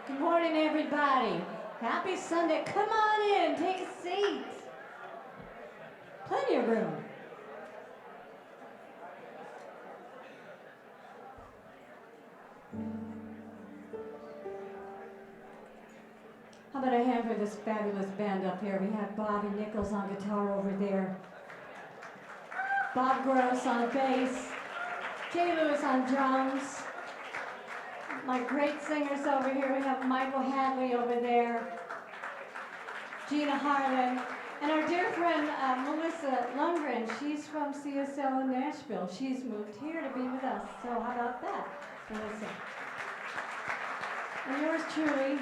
Good morning, everybody. Happy Sunday. Come on in, take a seat. Plenty of room. How about a hand for this fabulous band up here? We have Bobby Nichols on guitar over there. Bob Gross on bass. Jay Lewis on drums. My great singers over here. We have Michael Hadley over there. Gina Harlan. And our dear friend Melissa Lundgren. She's from CSL in Nashville. She's moved here to be with us. So how about that, Melissa? And yours truly.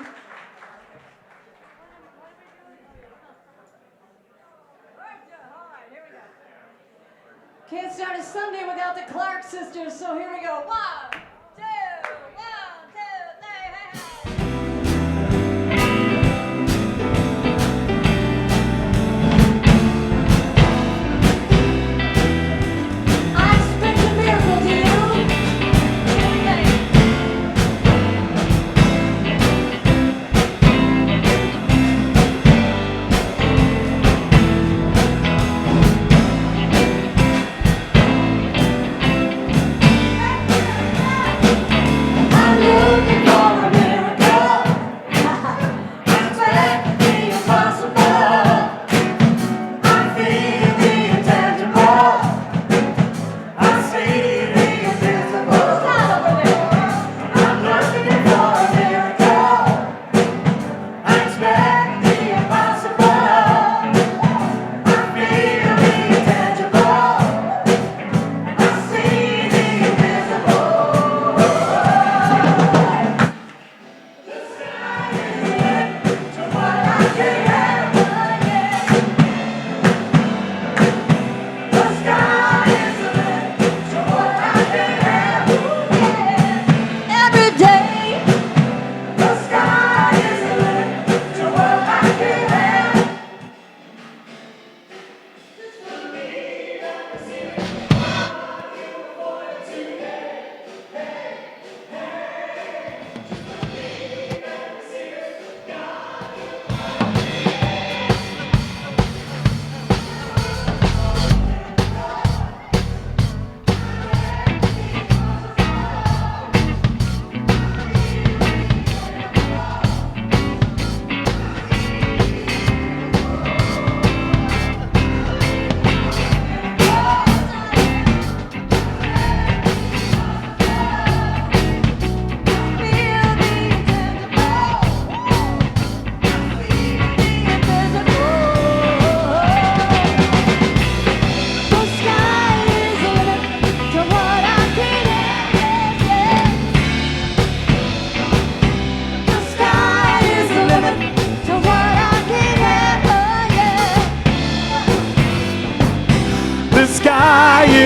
Can't start a Sunday without the Clark sisters, so here we go. 1, 2, 1, 2, 3, I expect a miracle, do you? Yeah.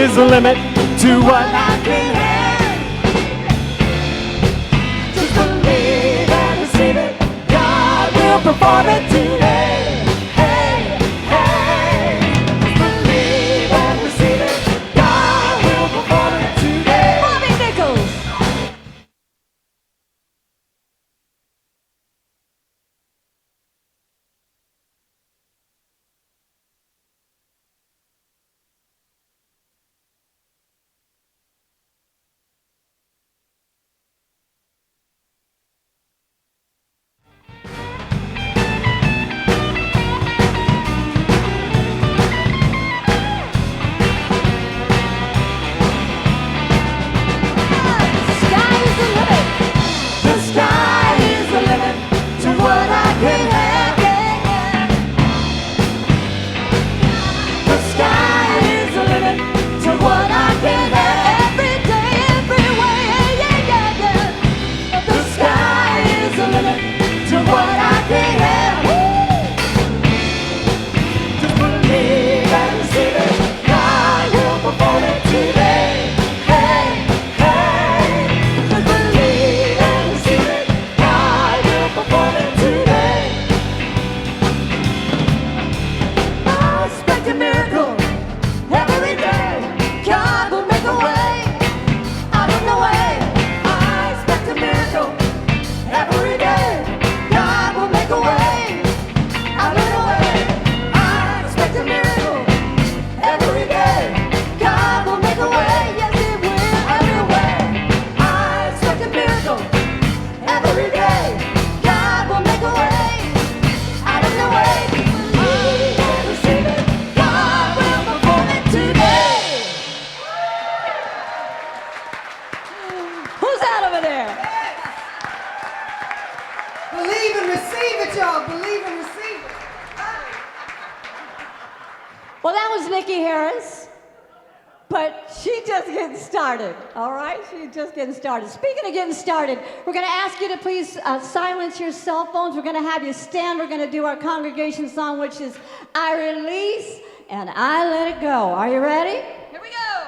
is the limit to what I can have. Just believe and receive it. God will perform it today. Hey, hey. Just believe and receive it. God will perform it today. Bobby Nichols. Sky is the limit. The sky is the limit to what I can have. The sky is the limit to what I can have. Every day, every way, yeah, yeah, yeah. The sky is the limit to what I can have. Just believe and receive it. God will perform it today. Hey, hey. Just believe and receive it. God will perform it today. I expect a miracle every day. God will make a way out of no way. I expect a miracle every day. God will make a way out of no way. I expect a miracle every day. God will make a way. Yes, He will. Every way. I expect a miracle every day. God will make a way out of no way. Believe and receive it. God will perform it today. Who's that over there? Believe and receive it, y'all. Believe and receive it. Well, that was Nikki Harris, but she's just getting started, all right? She's just getting started. Speaking of getting started, we're going to ask you to please silence your cell phones. We're going to have you stand. We're going to do our congregation song, which is I Release and I Let It Go. Are you ready? Here we go.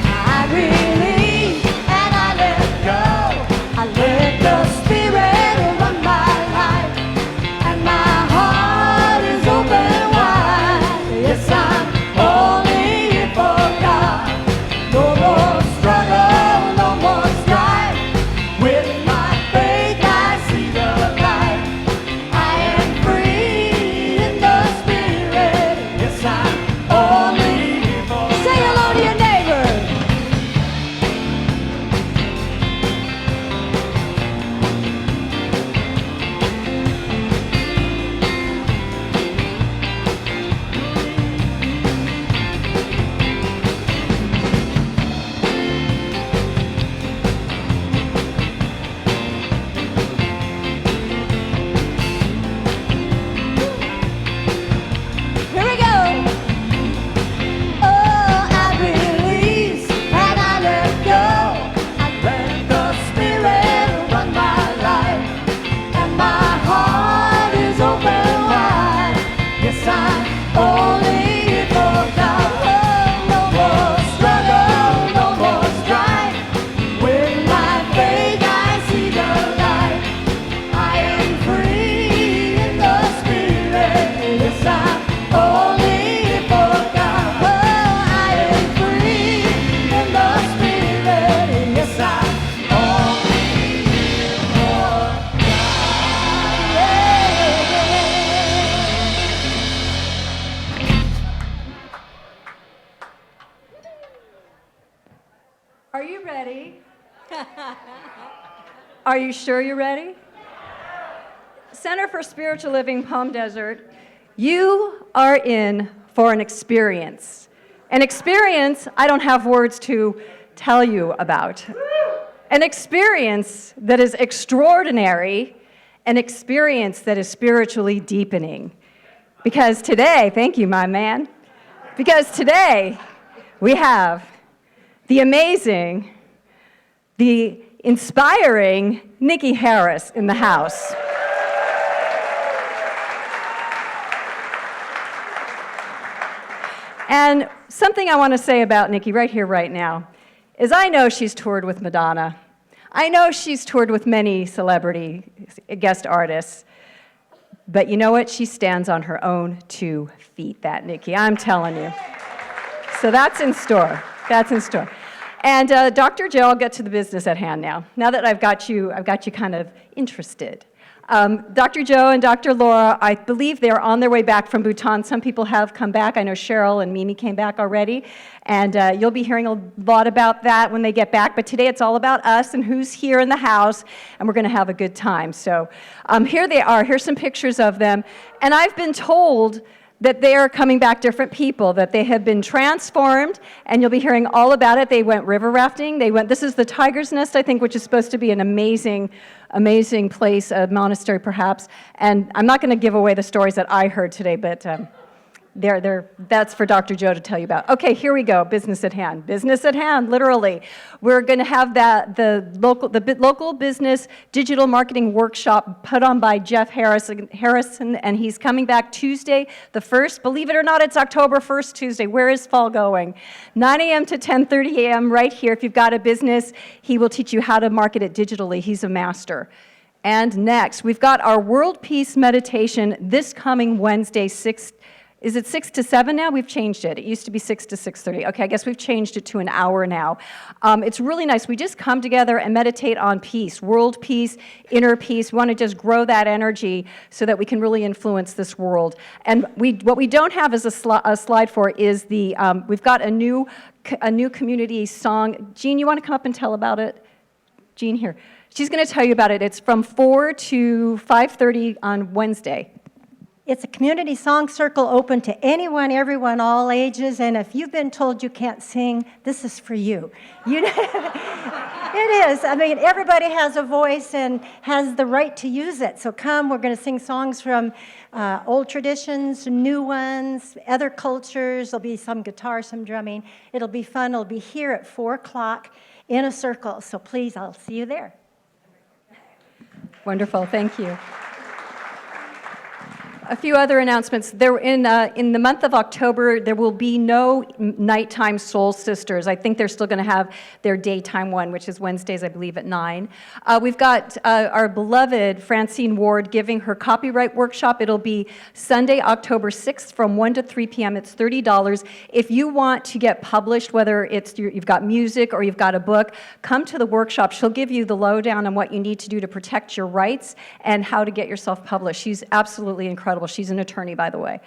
I release and I let go. I let the Spirit run my life, and my heart is open wide. Yes, I'm only here for God. No more struggle, no more strife. With my faith I see the light. I am free in the Spirit. Yes, I'm only here for Say hello to your neighbor. Here we go. Oh, I release and I let go. I let the Spirit run my life, and my heart is open wide. Yes, I'm only here for God. Oh, no more struggle, no more strife. With my faith I see the light. I am free in the Spirit. Yes, I'm only here for God. Oh, I am free in the Spirit. Yes, I'm only here for God. Are you ready? Are you sure you're ready? Center for Spiritual Living, Palm Desert, you are in for an experience. An experience I don't have words to tell you about. An experience that is extraordinary, an experience that is spiritually deepening. Because today, thank you, my man, because today we have the amazing, the inspiring Nikki Harris in the house. And something I want to say about Nikki right here, right now, is I know she's toured with Madonna. I know she's toured with many celebrity guest artists. But you know what? She stands on her own 2 feet, that Nikki. I'm telling you. So that's in store. That's in store. And Dr. Joe, I'll get to the business at hand now. Now that I've got you kind of interested. Dr. Joe and Dr. Laura, I believe they're on their way back from Bhutan. Some people have come back. I know Cheryl and Mimi came back already. And you'll be hearing a lot about that when they get back. But today it's all about us and who's here in the house. And we're going to have a good time. So here they are. Here's some pictures of them. And I've been told that they are coming back different people, that they have been transformed, and you'll be hearing all about it. They went river rafting. This is the Tiger's Nest, I think, which is supposed to be an amazing place, a monastery perhaps. And I'm not going to give away the stories that I heard today, but that's for Dr. Joe to tell you about. Okay, here we go, business at hand. Business at hand, literally. We're going to have the local business digital marketing workshop put on by Jeff Harrison, and he's coming back Tuesday the 1st. Believe it or not, it's October 1st, Tuesday. Where is fall going? 9 a.m. to 10:30 a.m. right here. If you've got a business, he will teach you how to market it digitally. He's a master. And next, we've got our World Peace Meditation this coming Wednesday, Is it 6 to 7 now? We've changed it. It used to be 6 to 6:30. Okay, I guess we've changed it to an hour now. It's really nice. We just come together and meditate on peace, world peace, inner peace. We want to just grow that energy so that we can really influence this world. And what we don't have as a slide for is we've got a new community song. Jean, you want to come up and tell about it? Jean here. She's going to tell you about it. It's from 4 to 5:30 on Wednesday. It's a community song circle open to anyone, everyone, all ages, and if you've been told you can't sing, this is for you. It is. I mean, everybody has a voice and has the right to use it. So come, we're going to sing songs from old traditions, new ones, other cultures. There'll be some guitar, some drumming. It'll be fun. It'll be here at 4 o'clock in a circle. So please, I'll see you there. Wonderful. Thank you. A few other announcements. In the month of October, there will be no nighttime Soul Sisters. I think they're still going to have their daytime one, which is Wednesdays, I believe, at 9. We've got our beloved Francine Ward giving her copyright workshop. It'll be Sunday, October 6th from 1 to 3 p.m. It's $30. If you want to get published, whether it's you've got music or you've got a book, come to the workshop. She'll give you the lowdown on what you need to do to protect your rights and how to get yourself published. She's absolutely incredible. She's an attorney, by the way.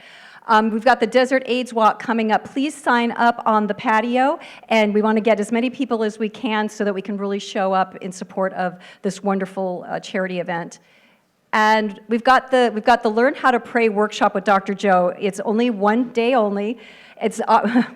We've got the Desert AIDS Walk coming up. Please sign up on the patio, and we want to get as many people as we can so that we can really show up in support of this wonderful charity event. And we've got the Learn How to Pray workshop with Dr. Joe. It's only one day only. It's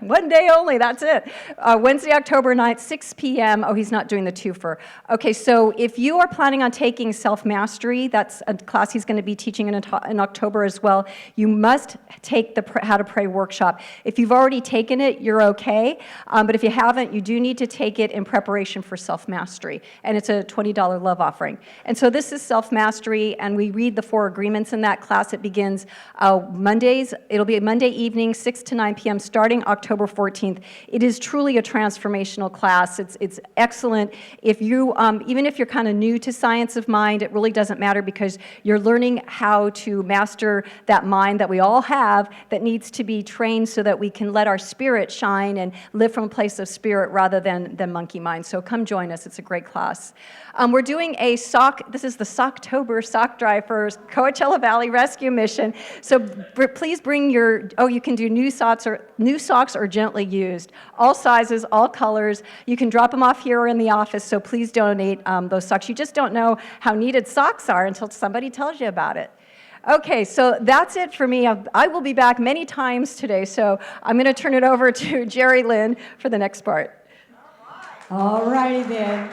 one day only, that's it. Wednesday, October 9th, 6 p.m. Oh, he's not doing the twofer. Okay, so if you are planning on taking self-mastery, that's a class he's going to be teaching in October as well, you must take the How to Pray workshop. If you've already taken it, you're okay. But if you haven't, you do need to take it in preparation for self-mastery. And it's a $20 love offering. And so this is self-mastery, and we read the 4 agreements in that class. It begins Mondays. It'll be Monday evening, 6 to 9 p.m. starting October 14th. It is truly a transformational class. It's excellent. If you, even if you're kind of new to science of mind, it really doesn't matter because you're learning how to master that mind that we all have that needs to be trained so that we can let our spirit shine and live from a place of spirit rather than monkey mind. So come join us. It's a great class. We're doing a this is the Socktober sock drive for Coachella Valley Rescue Mission. So please bring you can do new socks or gently used. All sizes, all colors. You can drop them off here or in the office, so please donate those socks. You just don't know how needed socks are until somebody tells you about it. Okay, so that's it for me. I will be back many times today, so I'm going to turn it over to Jerry Lynn for the next part. All righty then.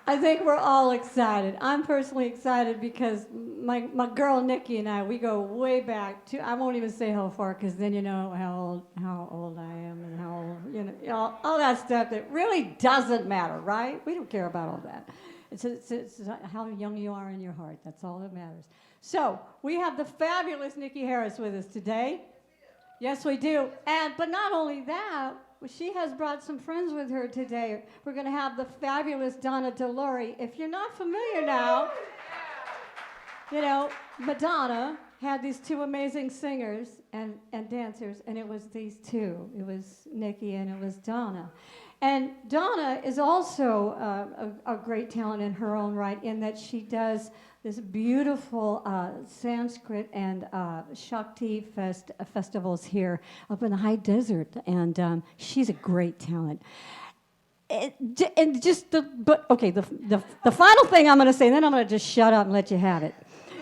I think we're all excited. I'm personally excited because my girl Nikki and I, we go way back to, I won't even say how far because then you know how old I am and how old, all that stuff that really doesn't matter, right? We don't care about all that. It's how young you are in your heart. That's all that matters. So we have the fabulous Nikki Harris with us today. Yes, we do. But not only that, she has brought some friends with her today. We're going to have the fabulous Donna DeLore. If you're not familiar now, you know, Madonna had these two amazing singers and dancers, and it was these two. It was Nikki and it was Donna. And Donna is also a great talent in her own right, in that she does this beautiful Sanskrit and Shakti festivals here up in the high desert, and she's a great talent. And just the final thing I'm going to say, and then I'm going to just shut up and let you have it,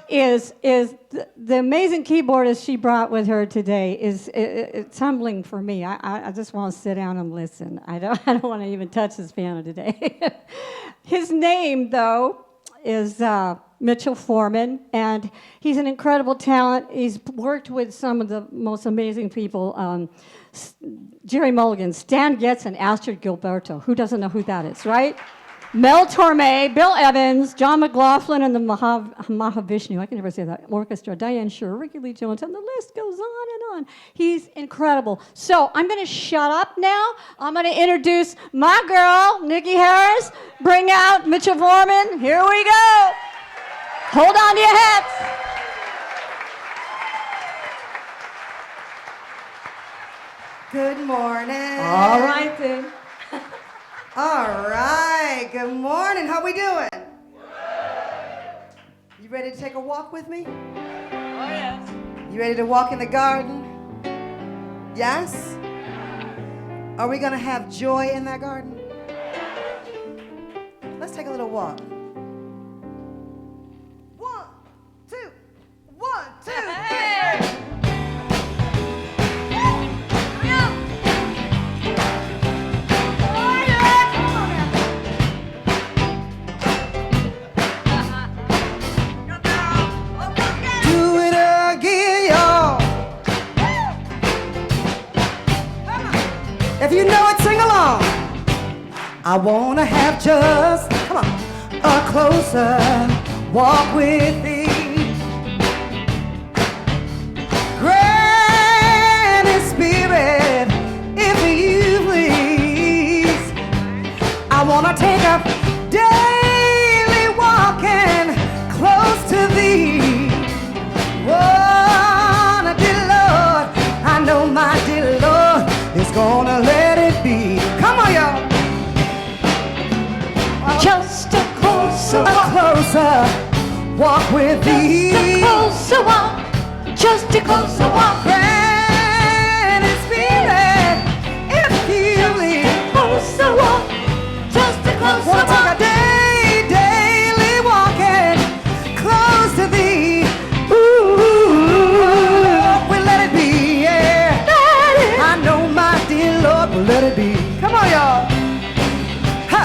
is the amazing keyboardist she brought with her today it's humbling for me. I just want to sit down and listen. I don't want to even touch this piano today. His name, though, is Mitchell Foreman, and he's an incredible talent. He's worked with some of the most amazing people, Jerry Mulligan, Stan Getz, and Astrid Gilberto. Who doesn't know who that is, right? Mel Torme, Bill Evans, John McLaughlin, and the Mahavishnu, I can never say that, orchestra, Diane Shure, Ricky Lee Jones, and the list goes on and on. He's incredible. So I'm going to shut up now. I'm going to introduce my girl, Nikki Harris. Bring out Mitchell Foreman. Here we go. Hold on to your hats. Good morning. All right, then. All right. Good morning. How we doing? You ready to take a walk with me? Oh, yes. You ready to walk in the garden? Yes? Are we going to have joy in that garden? Let's take a little walk. 1, 2, 1, 2, 3. If you know it, sing along. I want to have just, come on, a closer walk with thee. Granny Spirit, if you please. I want to take a daily walking close to thee. Oh, dear Lord, I know my dear Lord is gonna let it be. Come on, y'all. Just a closer walk with thee. Just a closer walk. Just a closer walk. Granny Spirit, if you please. Closer walk. Just a closer Wanna walk. take a daily walking close to thee. Ooh, we let it be, yeah. I know my dear Lord will let it be. Come on, y'all. Ha.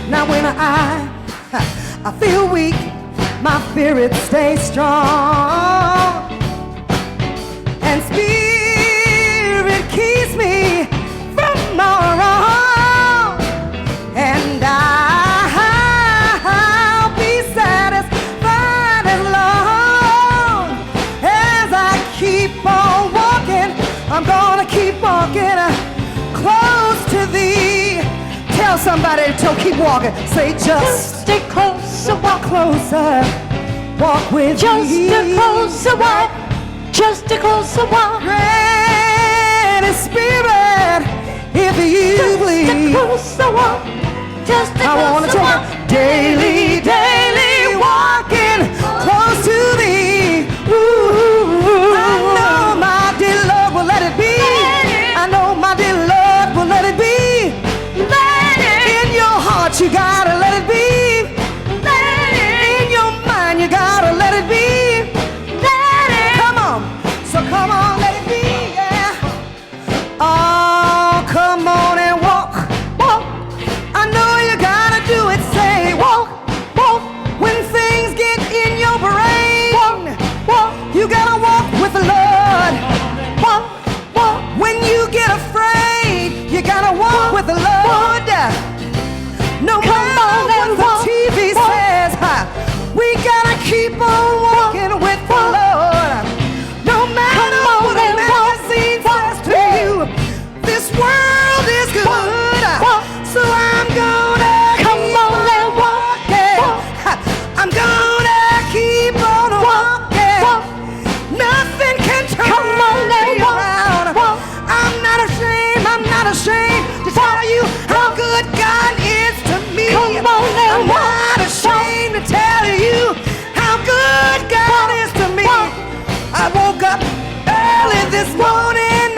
Now when I feel weak, my spirit stays strong, and Spirit keeps me from all wrong, and I'll be satisfied as long as I keep on walking. I'm gonna keep walking close to thee. Tell somebody to keep walking. Say just a closer walk. Closer walk with Just me. a closer walk. Just a closer walk. Granny Spirit, if you please. Just a closer walk. Just a I wanna closer take walk. a daily walking close to thee. Ooh, I know my dear Lord will let it be. I know my dear Lord will let it be. In your heart you gotta let it be. In your mind you gotta let it be. Come on, so come on, let it be, yeah. Oh, come on and walk, walk. I know you gotta do it. Say walk, walk, keep on walking with the Lord. No matter what the magazine says to you, this world is good. So I'm gonna keep on walking. I'm gonna keep on walking. Nothing can turn me around. I'm not ashamed to tell you how good God is to me. I'm not ashamed to tell you how good God is to me. I woke up early this morning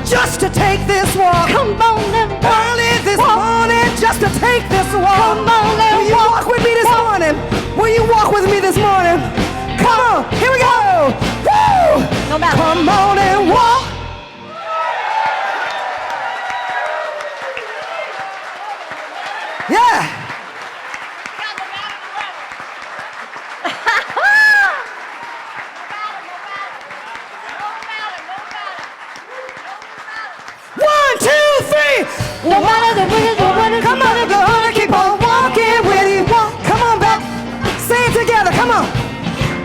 just to take this walk. Early this morning just to take this walk. Will you walk with me this morning? Will you walk with me this morning? Come on, here we go. Woo! Come on and walk. Yeah. One, two, three. No matter the wind, Come on, we're gonna keep on walking with you. Come on back. Say it together. Come on.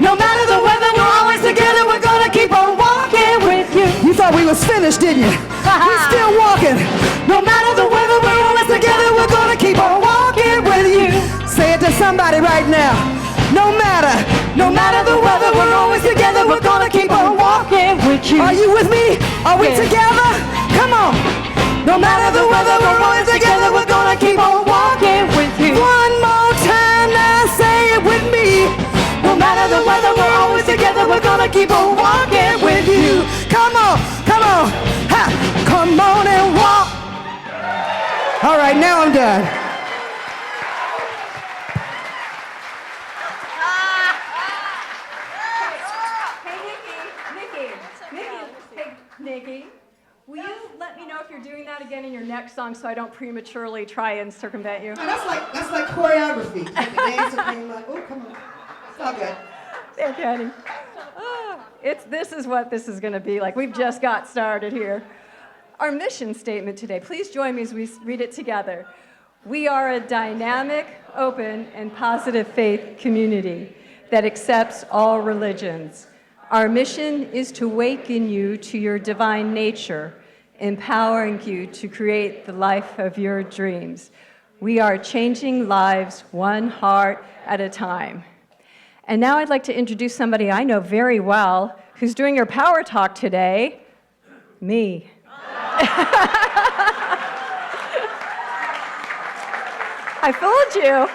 No matter the weather, we're always together. We're gonna keep on walking with you. You thought we was finished, didn't you? We're still walking. No matter the weather, we're always together. We're gonna keep on walking with you. Say it to somebody right now. No matter the weather, we're always together. We're gonna keep on walking with you. Are you with me? Are we together? Come on. No matter the weather, we're always together. We're gonna keep on walking with you. One more time now, say it with me. No matter the weather, we're always together. We're gonna keep on walking with you. Come on, come on, ha, come on and walk. All right, now I'm done. Nikki, will you let me know if you're doing that again in your next song so I don't prematurely try and circumvent you? That's like choreography. Like the dancer being like, oh, come on. It's all good. Thank you, honey. This is what this is going to be like. We've just got started here. Our mission statement today, please join me as we read it together. We are a dynamic, open, and positive faith community that accepts all religions. Our mission is to awaken you to your divine nature, empowering you to create the life of your dreams. We are changing lives one heart at a time. And now I'd like to introduce somebody I know very well who's doing your power talk today, me. I fooled you.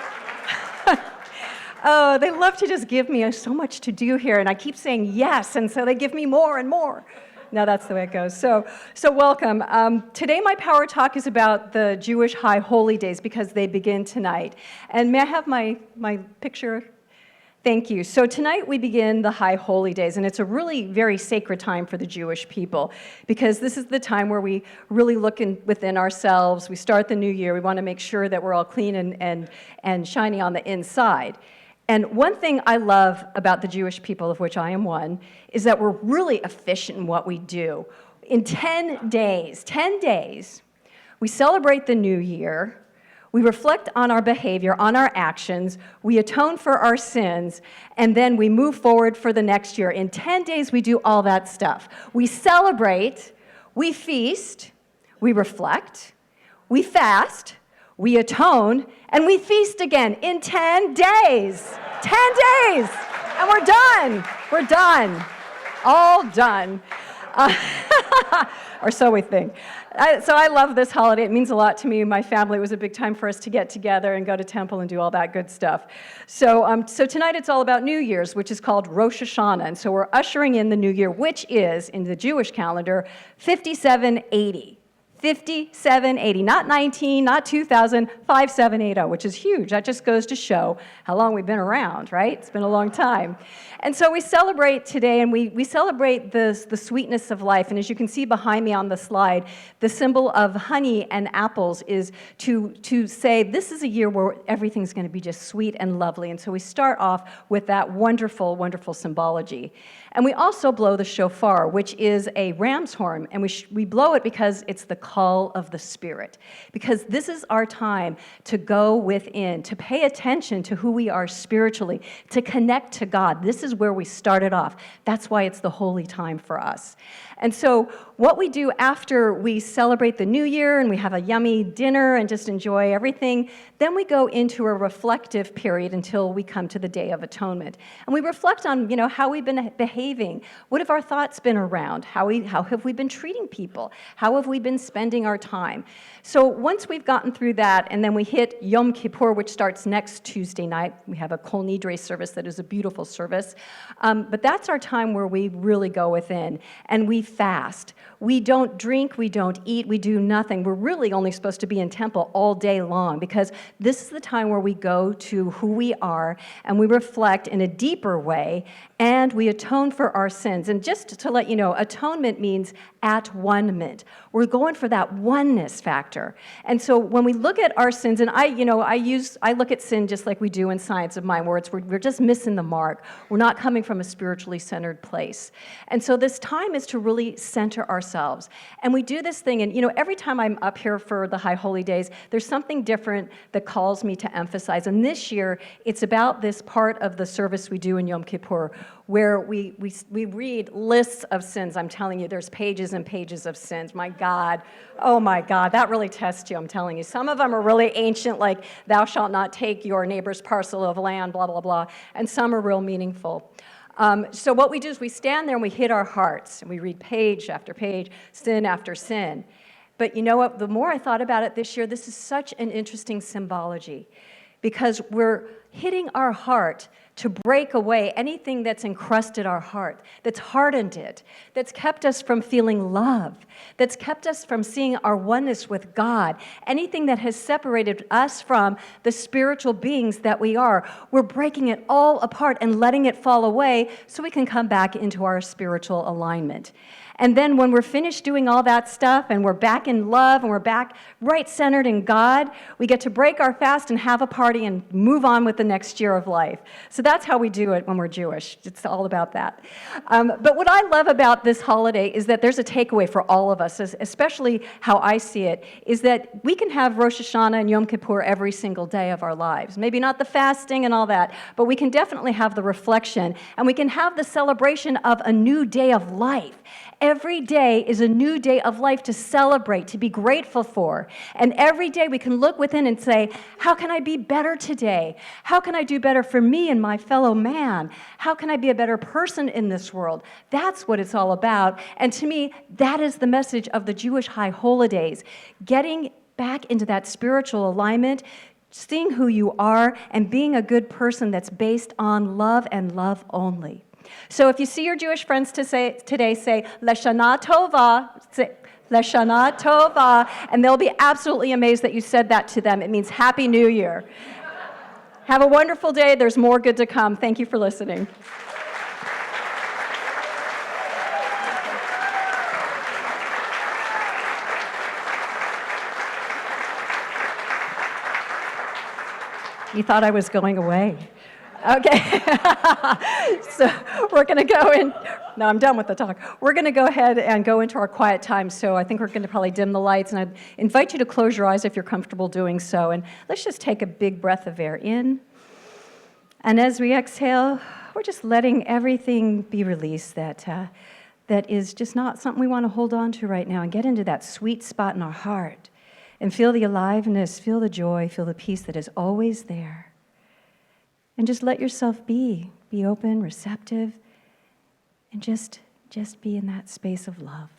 Oh, they love to just give me so much to do here, and I keep saying yes, and so they give me more and more. No, that's the way it goes. So welcome. Today my power talk is about the Jewish High Holy Days because they begin tonight. And may I have my picture? Thank you. So tonight we begin the High Holy Days, and it's a really very sacred time for the Jewish people because this is the time where we really look within ourselves. We start the new year. We want to make sure that we're all clean and shiny on the inside. And one thing I love about the Jewish people, of which I am one, is that we're really efficient in what we do. In 10 days, we celebrate the new year, we reflect on our behavior, on our actions, we atone for our sins, and then we move forward for the next year. In 10 days, we do all that stuff. We celebrate, we feast, we reflect, we fast, we atone, and we feast again in 10 days. 10 days, and we're done. We're done. All done. Or so we think. So I love this holiday. It means a lot to me and my family. It was a big time for us to get together and go to temple and do all that good stuff. So tonight it's all about New Year's, which is called Rosh Hashanah. And so we're ushering in the new year, which is, in the Jewish calendar, 5780. 5780, not 19, not 2000, 5780, which is huge. That just goes to show how long we've been around, right? It's been a long time. And so we celebrate today, and we celebrate the sweetness of life. And as you can see behind me on the slide, the symbol of honey and apples is to say this is a year where everything's going to be just sweet and lovely. And so we start off with that wonderful, wonderful symbology. And we also blow the shofar, which is a ram's horn, and we blow it because it's the call of the Spirit, because this is our time to go within, to pay attention to who we are spiritually, to connect to God. This is where we started off. That's why it's the holy time for us. And so what we do after we celebrate the new year and we have a yummy dinner and just enjoy everything, then we go into a reflective period until we come to the Day of Atonement. And we reflect on, how we've been behaving. What have our thoughts been around? How have we been treating people? How have we been spending our time? So once we've gotten through that, and then we hit Yom Kippur, which starts next Tuesday night. We have a Kol Nidre service that is a beautiful service. But that's our time where we really go within, and we fast. We don't drink, we don't eat, we do nothing. We're really only supposed to be in temple all day long, because this is the time where we go to who we are, and we reflect in a deeper way, and we atone for our sins. And just to let you know, atonement means at one-ment. We're going for that oneness factor. And so when we look at our sins, and I look at sin just like we do in Science of Mind, where we're just missing the mark. We're not coming from a spiritually centered place. And so this time is to really center ourselves. And we do this thing, and every time I'm up here for the High Holy Days, there's something different that calls me to emphasize. And this year, it's about this part of the service we do in Yom Kippur, where we read lists of sins. I'm telling you, there's pages and pages of sins. My God, oh my God, that really tests you, I'm telling you. Some of them are really ancient, like thou shalt not take your neighbor's parcel of land, blah, blah, blah, and some are real meaningful. So what we do is we stand there and we hit our hearts, and we read page after page, sin after sin. But you know what? The more I thought about it this year, this is such an interesting symbology, because we're hitting our heart to break away anything that's encrusted our heart, that's hardened it, that's kept us from feeling love, that's kept us from seeing our oneness with God, anything that has separated us from the spiritual beings that we are. We're breaking it all apart and letting it fall away so we can come back into our spiritual alignment. And then when we're finished doing all that stuff and we're back in love and we're back right-centered in God, we get to break our fast and have a party and move on with the next year of life. So that's how we do it when we're Jewish. It's all about that. But what I love about this holiday is that there's a takeaway for all of us, especially how I see it, is that we can have Rosh Hashanah and Yom Kippur every single day of our lives. Maybe not the fasting and all that, but we can definitely have the reflection, and we can have the celebration of a new day of life. Every day is a new day of life to celebrate, to be grateful for. And every day we can look within and say, how can I be better today? How can I do better for me and my fellow man? How can I be a better person in this world? That's what it's all about. And to me, that is the message of the Jewish High Holidays, getting back into that spiritual alignment, seeing who you are, and being a good person that's based on love and love only. So if you see your Jewish friends today, say, Lashana Tova, say, Lashana Tova, and they'll be absolutely amazed that you said that to them. It means Happy New Year. Have a wonderful day. There's more good to come. Thank you for listening. You thought I was going away. Okay, so we're going to go in. No, I'm done with the talk. We're going to go ahead and go into our quiet time, so I think we're going to probably dim the lights, and I'd invite you to close your eyes if you're comfortable doing so, and let's just take a big breath of air in, and as we exhale, we're just letting everything be released that is just not something we want to hold on to right now, and get into that sweet spot in our heart, and feel the aliveness, feel the joy, feel the peace that is always there. And just let yourself be open, receptive, and just be in that space of love.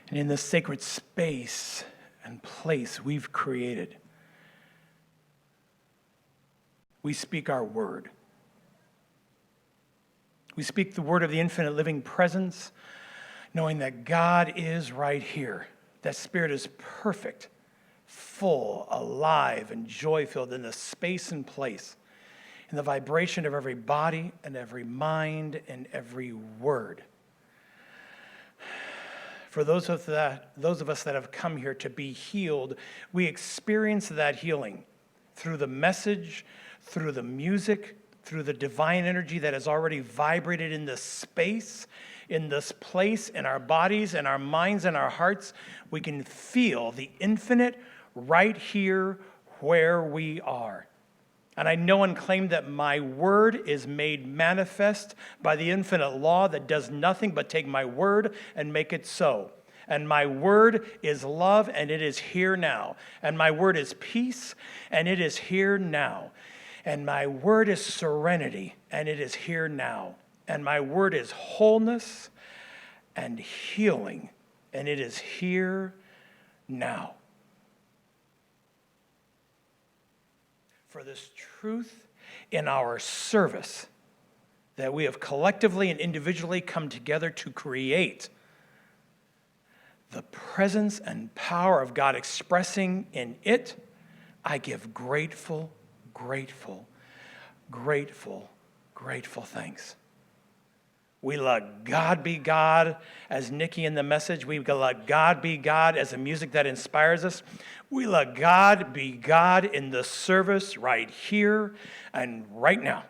And in this sacred space and place we've created, we speak our word. We speak the word of the infinite living presence, knowing that God is right here. That Spirit is perfect, full, alive, and joy-filled in the space and place, in the vibration of every body and every mind and every word. For those of us that have come here to be healed, we experience that healing through the message, through the music, through the divine energy that has already vibrated in this space, in this place, in our bodies, in our minds, and our hearts, we can feel the infinite right here where we are. And I know and claim that my word is made manifest by the infinite law that does nothing but take my word and make it so. And my word is love, and it is here now. And my word is peace, and it is here now. And my word is serenity, and it is here now. And my word is wholeness and healing, and it is here now. For this truth in our service that we have collectively and individually come together to create the presence and power of God expressing in it, I give grateful thanks. We let God be God, as Nikki in the message. We let God be God as the music that inspires us. We let God be God in the service right here and right now.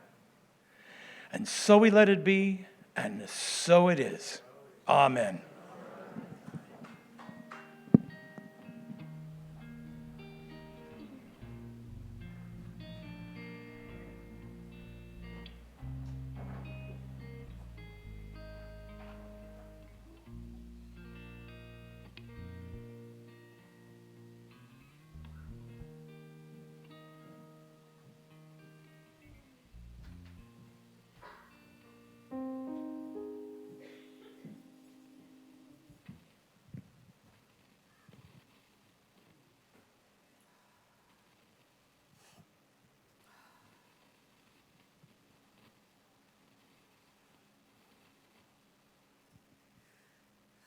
And so we let it be, and so it is. Amen.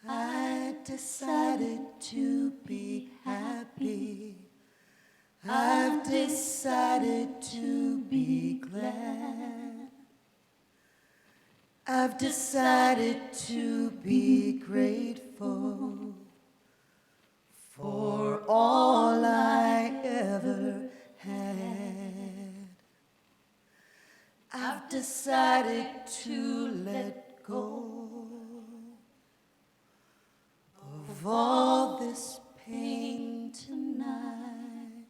I decided to be happy. I've decided to be glad. I've decided to be grateful for all I ever had. I've decided to let go of all this pain tonight.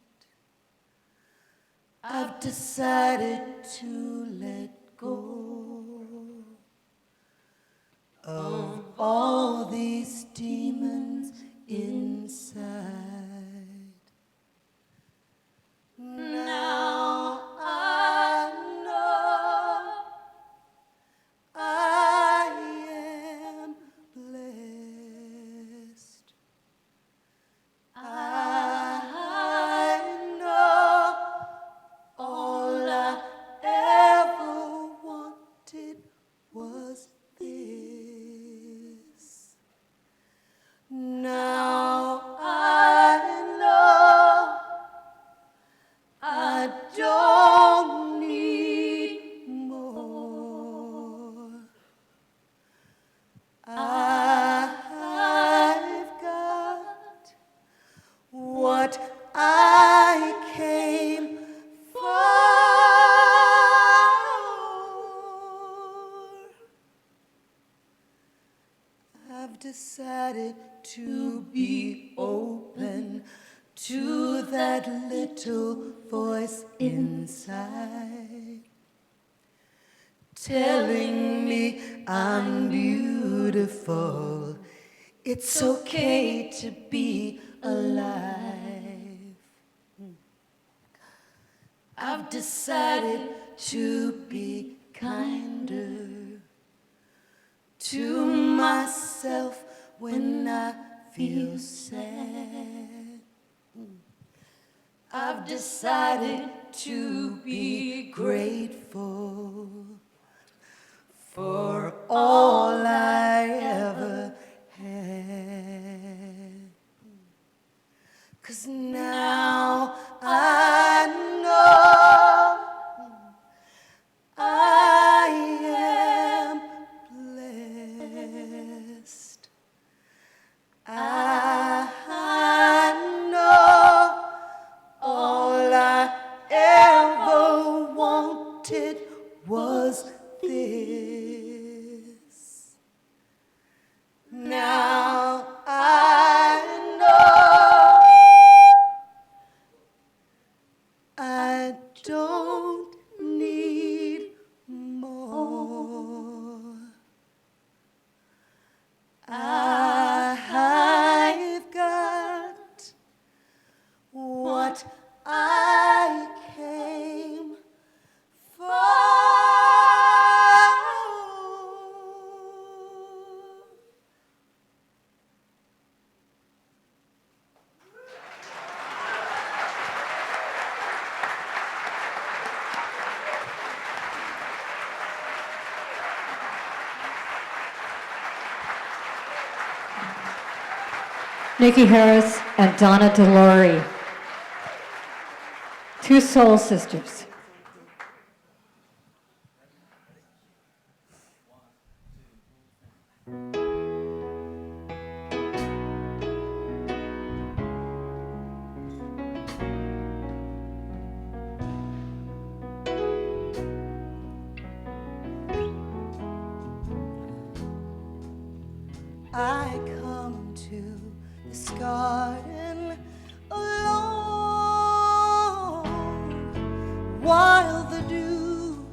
I've decided to let go of all these demons inside. Now I know I am blessed. I know all I ever wanted was this. Now I know I don't need more. I've got what I came for. I've decided to be open to that little voice inside, telling me I'm beautiful. It's okay to be alive. I've decided to be kinder to myself when I feel sad. I've decided to be grateful for all I ever had. 'Cause now I know I am blessed. I know all I ever wanted Nikki Harris and Donna DeLore, two soul sisters. I come to this garden alone while the dew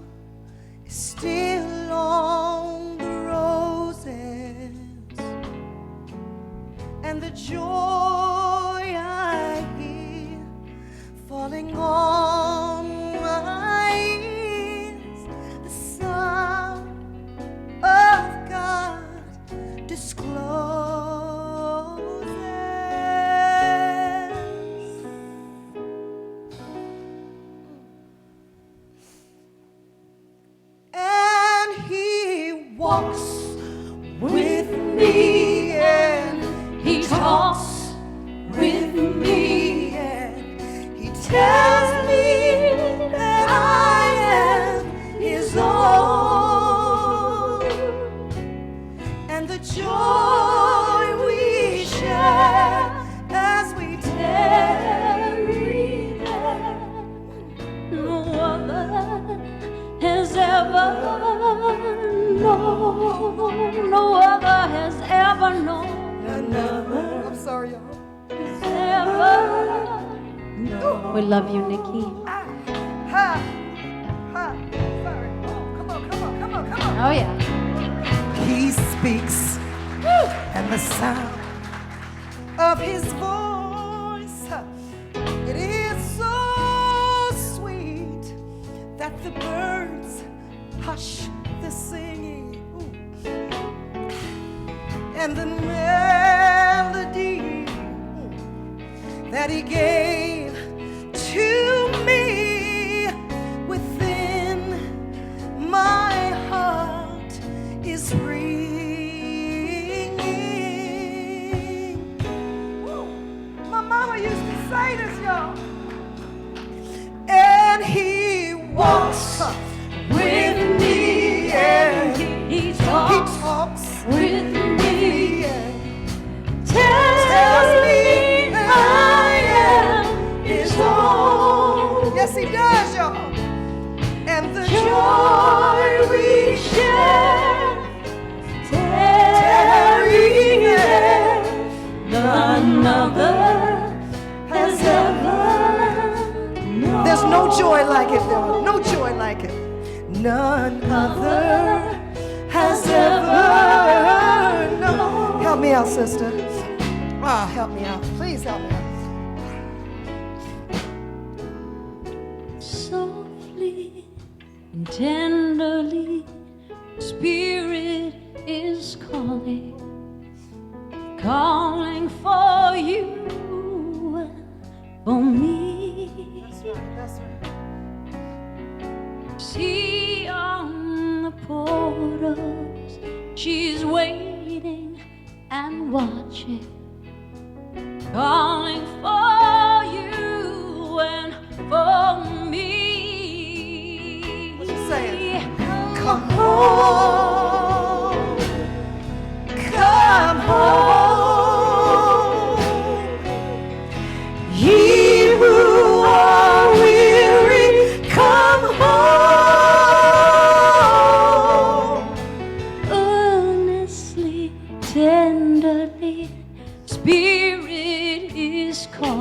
is still on the roses, and the joy I hear falling on my ears, the sound of God discloses, and He walks with me, and He talks with me, and He tells me that I am His own, and the joy we share as we tarry there, no other has ever known, no other has ever known, another. I'm sorry, y'all. Has ever known. We love you, Nikki. Ha! Sorry. Oh, come on. Oh, yeah. He speaks, and the sound of His voice, it is so sweet that the birds hush the singing, and the melody that He gave to me within my heart is ringing. My mama used to say this, y'all. And He walks with me, and He talks with me, and tells me I am His own. Yes, He does, y'all. And the joy we share, tarrying there, none other has ever known. There's no joy like it, though. No joy like it. None other has ever known. Help me out, sister. Ah, help me out. Please help me out. Softly and tenderly, Spirit is calling, calling for you and for me. That's right. See on the portals, she's waiting and watching, calling for you and for me. What you saying? Come home. Come home. Ye who are weary, come home. Earnestly, tenderly, Spirit is calling.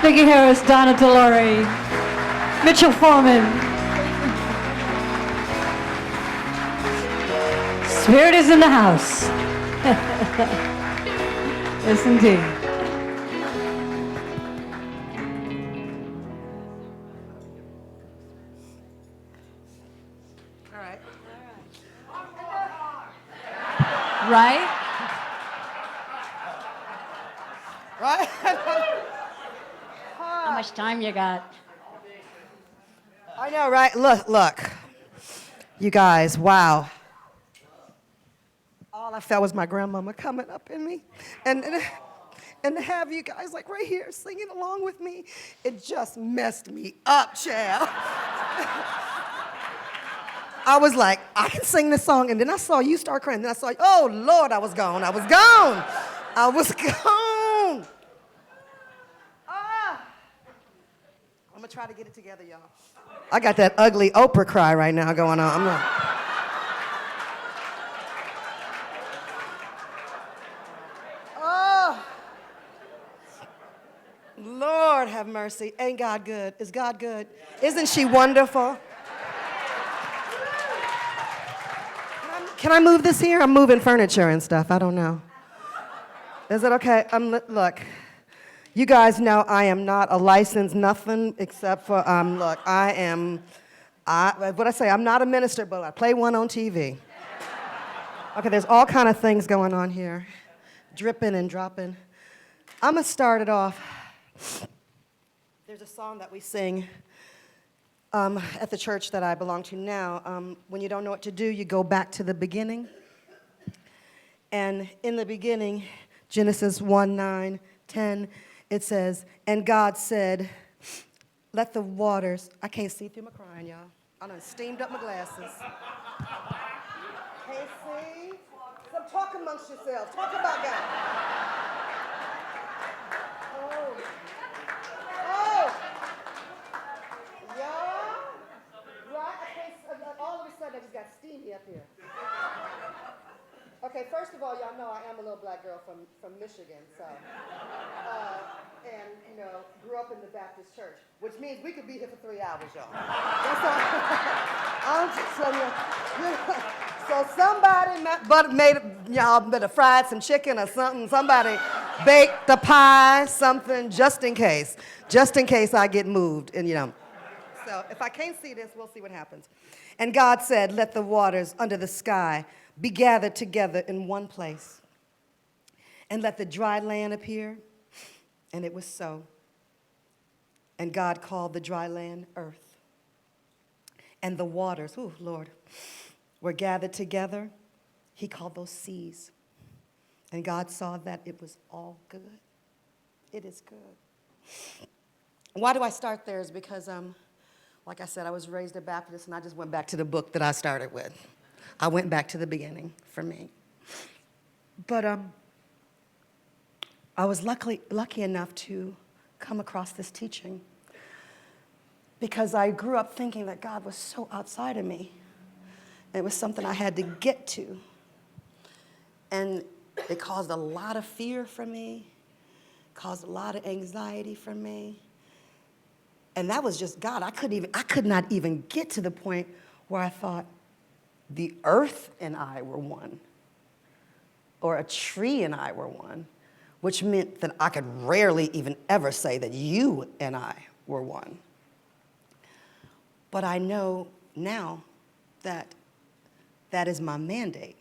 Vicki Harris, Donna Delore, Mitchell Foreman. Spirit is in the house. Yes, indeed. All right. Right? Right? How much time you got? I know, right? Look. You guys, wow. All I felt was my grandmama coming up in me. And to have you guys like right here singing along with me, it just messed me up, child. I was like, I can sing this song. And then I saw you start crying. Then I saw, oh, Lord, I was gone. I was gone. I'm going to try to get it together, y'all. I got that ugly Oprah cry right now going on. I'm not. Oh, Lord have mercy. Ain't God good? Is God good? Isn't she wonderful? Can I move this here? I'm moving furniture and stuff. I don't know. Is it okay? Look, you guys know I am not a licensed nothing except for, look, I'm not a minister, but I play one on TV. Okay, there's all kind of things going on here, dripping and dropping. I'm going to start it off. There's a song that we sing at the church that I belong to now. When you don't know what to do, you go back to the beginning. And in the beginning, Genesis 1:9-10, it says, and God said, let the waters, I can't see through my crying, y'all. I done steamed up my glasses. Can't see? So talk amongst yourselves. Talk about God. Oh. Y'all? Right? All of a sudden I just got steamy up here. Okay, first of all, y'all know I am a little black girl from Michigan, so, and, you know, grew up in the Baptist church, which means we could be here for 3 hours, y'all. That's all. I'm just telling you. So somebody made fried some chicken or something. Somebody baked a pie, something, just in case I get moved, and, you know. So if I can't see this, we'll see what happens. And God said, let the waters under the sky be gathered together in one place, and let the dry land appear. And it was so. And God called the dry land earth. And the waters, oh Lord, were gathered together. He called those seas. And God saw that it was all good. It is good. Why do I start there is because, like I said, I was raised a Baptist, and I just went back to the book that I started with. I went back to the beginning for me. But I was lucky enough to come across this teaching because I grew up thinking that God was so outside of me. It was something I had to get to. And it caused a lot of fear for me, caused a lot of anxiety for me. And that was just God. I could not even get to the point where I thought the earth and I were one, or a tree and I were one, which meant that I could rarely even ever say that you and I were one. But I know now that that is my mandate.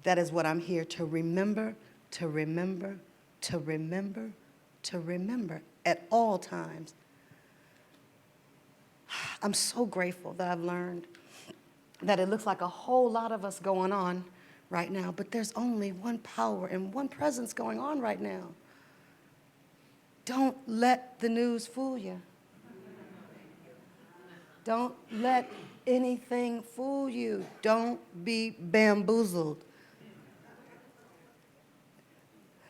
That is what I'm here to remember, to remember, to remember, to remember at all times. I'm so grateful that I've learned that it looks like a whole lot of us going on right now, but there's only one power and one presence going on right now. Don't let the news fool you. Don't let anything fool you. Don't be bamboozled.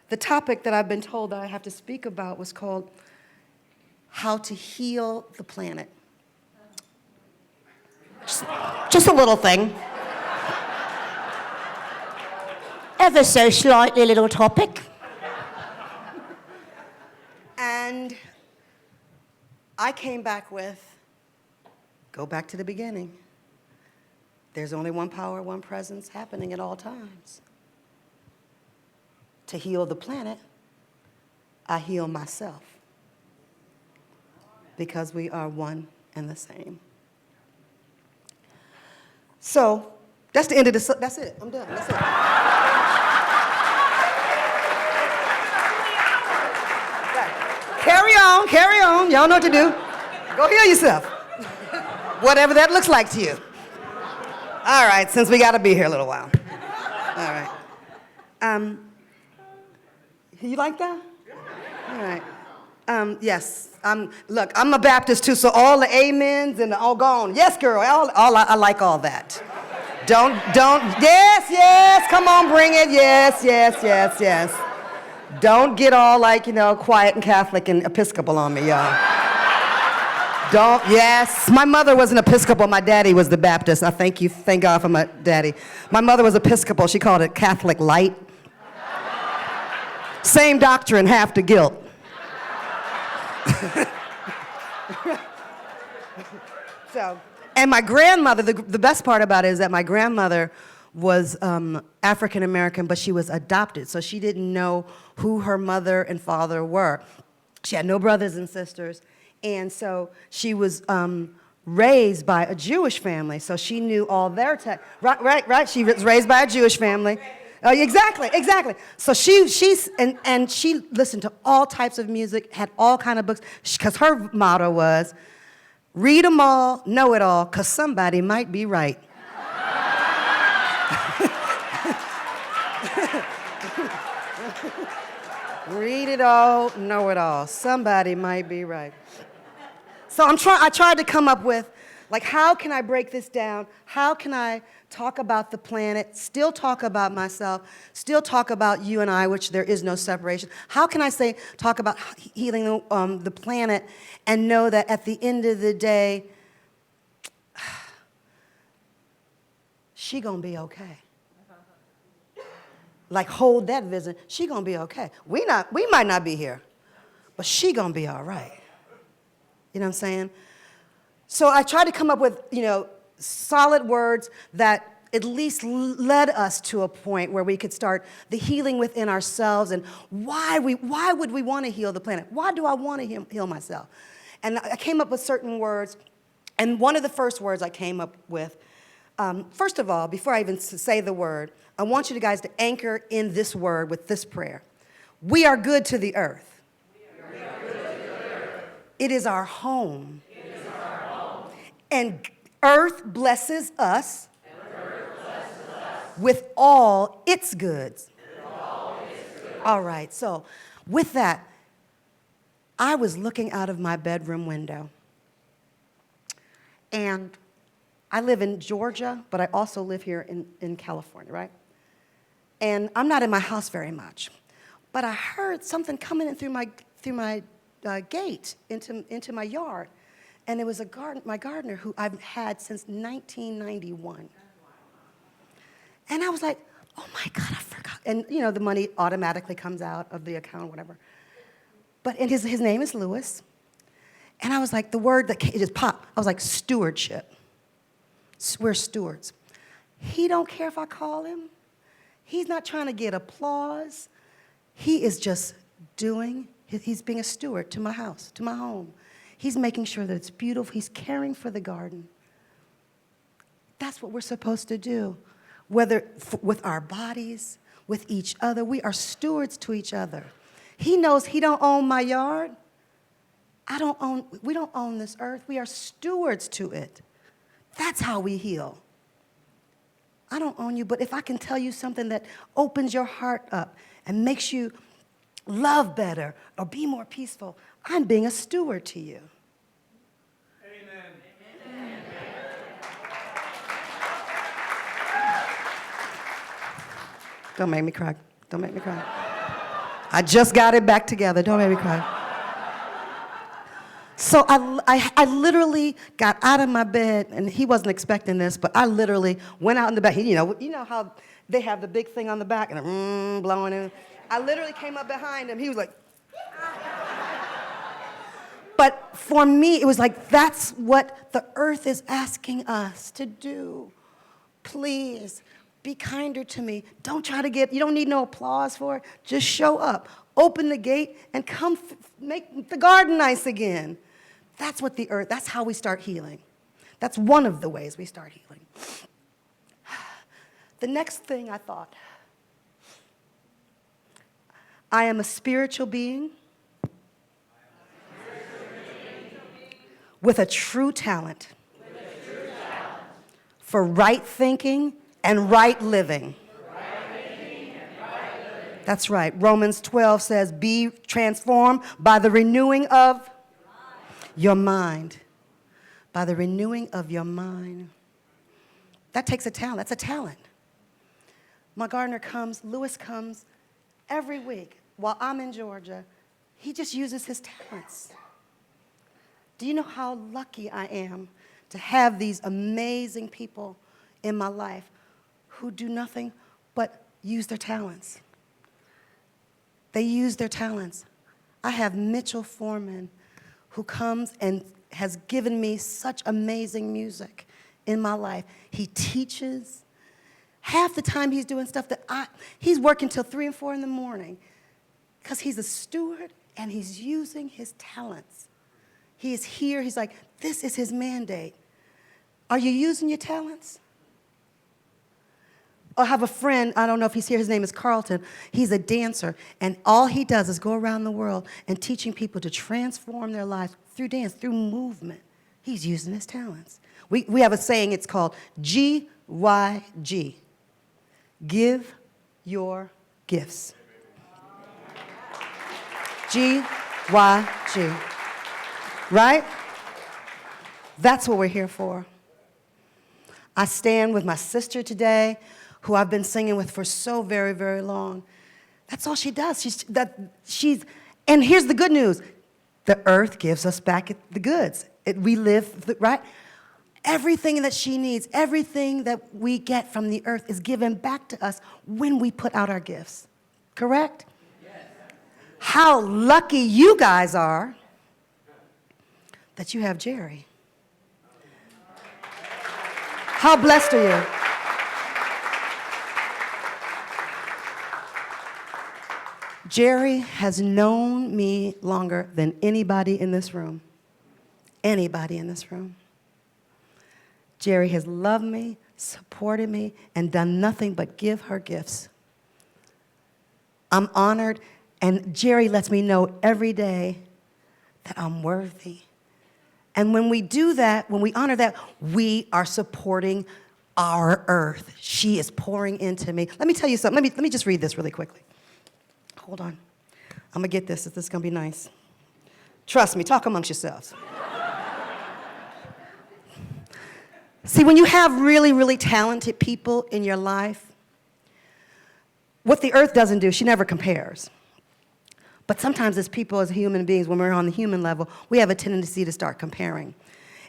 The topic that I've been told that I have to speak about was called How to Heal the Planet. Just a little thing. Ever so slightly little topic. And And I came back with, go back to the beginning. There's only one power, one presence happening at all times. To heal the planet, I heal myself. Because we are one and the same. So, that's the end of this. That's it. I'm done. That's it. Right. Carry on. Y'all know what to do. Go heal yourself. Whatever that looks like to you. All right, since we got to be here a little while. All right. You like that? All right. Yes. Look, I'm a Baptist too, so all the amens and the all gone. Yes, girl. I like all that. Don't. Yes. Come on, bring it. Yes. Don't get all like, quiet and Catholic and Episcopal on me, y'all. Don't. Yes. My mother was an Episcopal. My daddy was the Baptist. Thank God for my daddy. My mother was Episcopal. She called it Catholic light. Same doctrine, half the guilt. So, and my grandmother, the best part about it is that my grandmother was African American, but she was adopted, so she didn't know who her mother and father were. She had no brothers and sisters, and so she was raised by a Jewish family, so she knew all their right. She was raised by a Jewish family. Oh, exactly. So she listened to all types of music, had all kind of books, because her motto was, read them all, know it all, because somebody might be right. Read it all, know it all, somebody might be right. So I tried to come up with, like, how can I break this down? How can I talk about the planet, still talk about myself, still talk about you and I, which there is no separation? How can I talk about healing the planet and know that at the end of the day, she gonna be okay? Like, hold that vision. She gonna be okay. We might not be here, but she gonna be all right. You know what I'm saying? So I tried to come up with, solid words that at least led us to a point where we could start the healing within ourselves, and why would we want to heal the planet? Why do I want to heal myself? And I came up with certain words, and one of the first words I came up with, first of all, before I even say the word, I want you guys to anchor in this word with this prayer. We are good to the earth. It is our home. And earth blesses us with all its goods. All right, so with that, I was looking out of my bedroom window. And I live in Georgia, but I also live here in California, right? And I'm not in my house very much. But I heard something coming in through my gate into my yard. And it was my gardener who I've had since 1991. And I was like, oh my God, I forgot. And the money automatically comes out of the account, whatever. And his name is Lewis. And I was like, the word that it just popped. I was like, stewardship. We're stewards. He don't care if I call him. He's not trying to get applause. He is just he's being a steward to my house, to my home. He's making sure that it's beautiful. He's caring for the garden. That's what we're supposed to do. Whether with our bodies, with each other, we are stewards to each other. He knows he don't own my yard. We don't own this earth. We are stewards to it. That's how we heal. I don't own you, but if I can tell you something that opens your heart up and makes you love better or be more peaceful, I'm being a steward to you. Amen. Don't make me cry. Don't make me cry. I just got it back together. Don't make me cry. So I literally got out of my bed, and he wasn't expecting this, but I literally went out in the back. You know how they have the big thing on the back and blowing in. I literally came up behind him. He was like, But for me, it was like, that's what the earth is asking us to do. Please, be kinder to me. Don't try to you don't need no applause for it. Just show up. Open the gate and come make the garden nice again. That's what that's how we start healing. That's one of the ways we start healing. The next thing I thought, I am a spiritual being with a true talent for right thinking and right living. That's right. Romans 12 says, be transformed by the renewing of your mind. By the renewing of your mind. That takes a talent. That's a talent. My gardener comes, Lewis comes every week while I'm in Georgia. He just uses his talents. Do you know how lucky I am to have these amazing people in my life who do nothing but use their talents? They use their talents. I have Mitchell Foreman, who comes and has given me such amazing music in my life. He teaches. Half the time he's doing stuff that he's working till 3 and 4 in the morning because he's a steward and he's using his talents. He is here. He's like, this is his mandate. Are you using your talents? I have a friend, I don't know if he's here, his name is Carlton. He's a dancer, and all he does is go around the world and teaching people to transform their lives through dance, through movement. He's using his talents. We have a saying, it's called GYG. Give your gifts. GYG. Right? That's what we're here for. I stand with my sister today, who I've been singing with for so very, very long. That's all she does. And here's the good news. The earth gives us back the goods. We live, right? Everything that she needs, everything that we get from the earth is given back to us when we put out our gifts. Correct? Yes. How lucky you guys are that you have Jerry. How blessed are you? Jerry has known me longer than anybody in this room. Anybody in this room. Jerry has loved me, supported me, and done nothing but give her gifts. I'm honored, and Jerry lets me know every day that I'm worthy. And when we do that, when we honor that, we are supporting our earth. She is pouring into me. Let me tell you something. Let me just read this really quickly. Hold on. I'm going to get this. This is going to be nice. Trust me. Talk amongst yourselves. See, when you have really, really talented people in your life, what the earth doesn't do, she never compares. But sometimes as people, as human beings, when we're on the human level, we have a tendency to start comparing.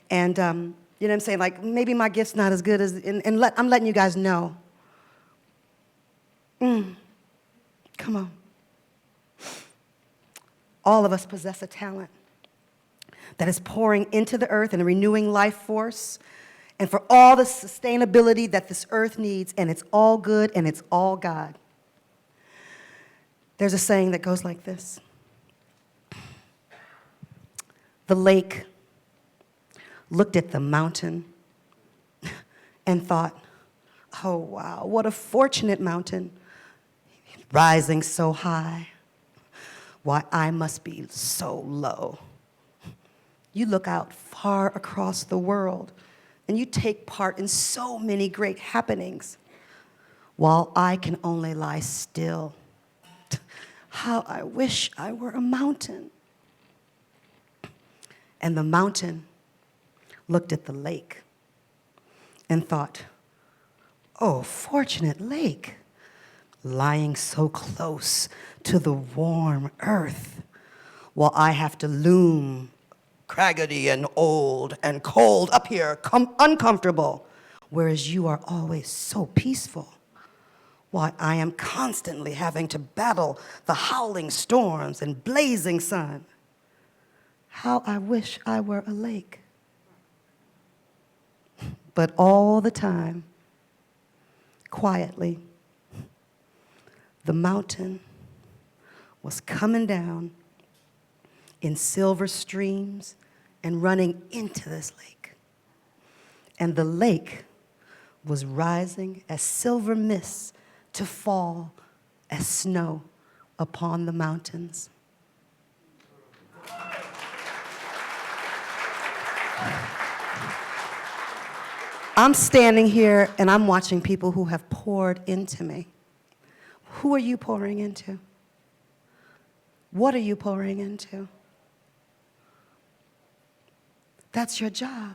And you know what I'm saying? Like, maybe my gift's not as good as, I'm letting you guys know. Come on. All of us possess a talent that is pouring into the earth and a renewing life force, and for all the sustainability that this earth needs, and it's all good and it's all God. There's a saying that goes like this. The lake looked at the mountain and thought, oh, wow, what a fortunate mountain, rising so high. Why, I must be so low. You look out far across the world, and you take part in so many great happenings, while I can only lie still. How I wish I were a mountain. And the mountain looked at the lake and thought, oh, fortunate lake, lying so close to the warm earth, while I have to loom craggy and old and cold up here, uncomfortable, whereas you are always so peaceful. Why, I am constantly having to battle the howling storms and blazing sun. how I wish I were a lake. But all the time, quietly, the mountain was coming down in silver streams and running into this lake. And the lake was rising as silver mists to fall as snow upon the mountains. I'm standing here and I'm watching people who have poured into me. Who are you pouring into? What are you pouring into? That's your job.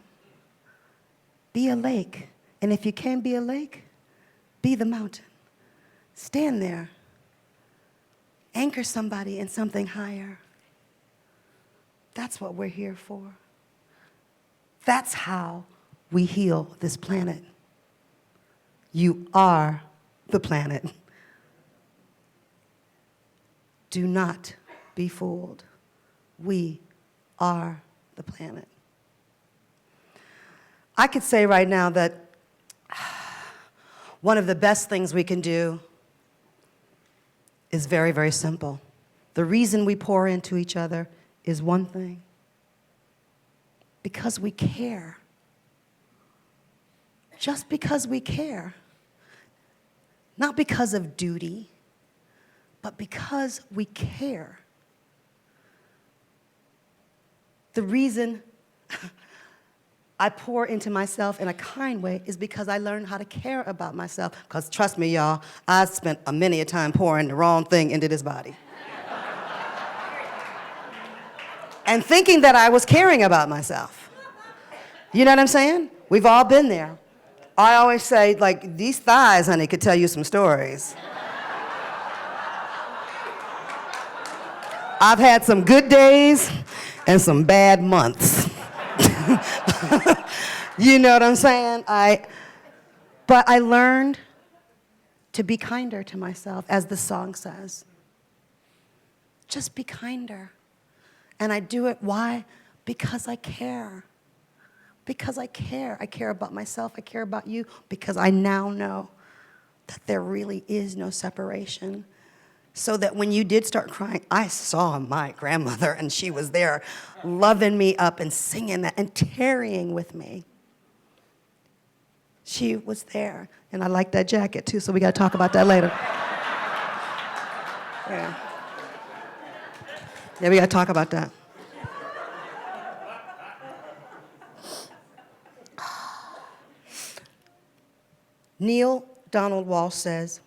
Be a lake. And if you can't be a lake, be the mountain. Stand there. Anchor somebody in something higher. That's what we're here for. That's how we heal this planet. You are the planet. Do not be fooled. We are the planet. I could say right now that one of the best things we can do is very, very simple. The reason we pour into each other is one thing: because we care. Just because we care. Not because of duty, but because we care. The reason I pour into myself in a kind way is because I learned how to care about myself. Because trust me, y'all, I spent many a time pouring the wrong thing into this body. And thinking that I was caring about myself. You know what I'm saying? We've all been there. I always say, like, these thighs, honey, could tell you some stories. I've had some good days and some bad months. You know what I'm saying? But I learned to be kinder to myself, as the song says. Just be kinder. And I do it, why? Because I care. Because I care. I care about myself. I care about you. Because I now know that there really is no separation. So that when you did start crying, I saw my grandmother, and she was there loving me up and singing that and tarrying with me. She was there. And I like that jacket, too, so we got to talk about that later. Yeah, we got to talk about that. Neil Donald Walsh says,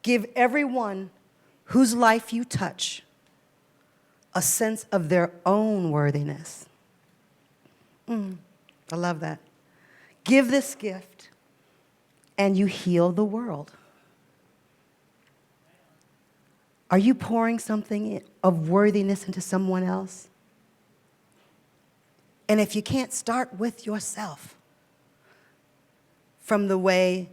"Give everyone whose life you touch a sense of their own worthiness." I love that. Give this gift, and you heal the world. Are you pouring something of worthiness into someone else? And if you can't, start with yourself. From the way,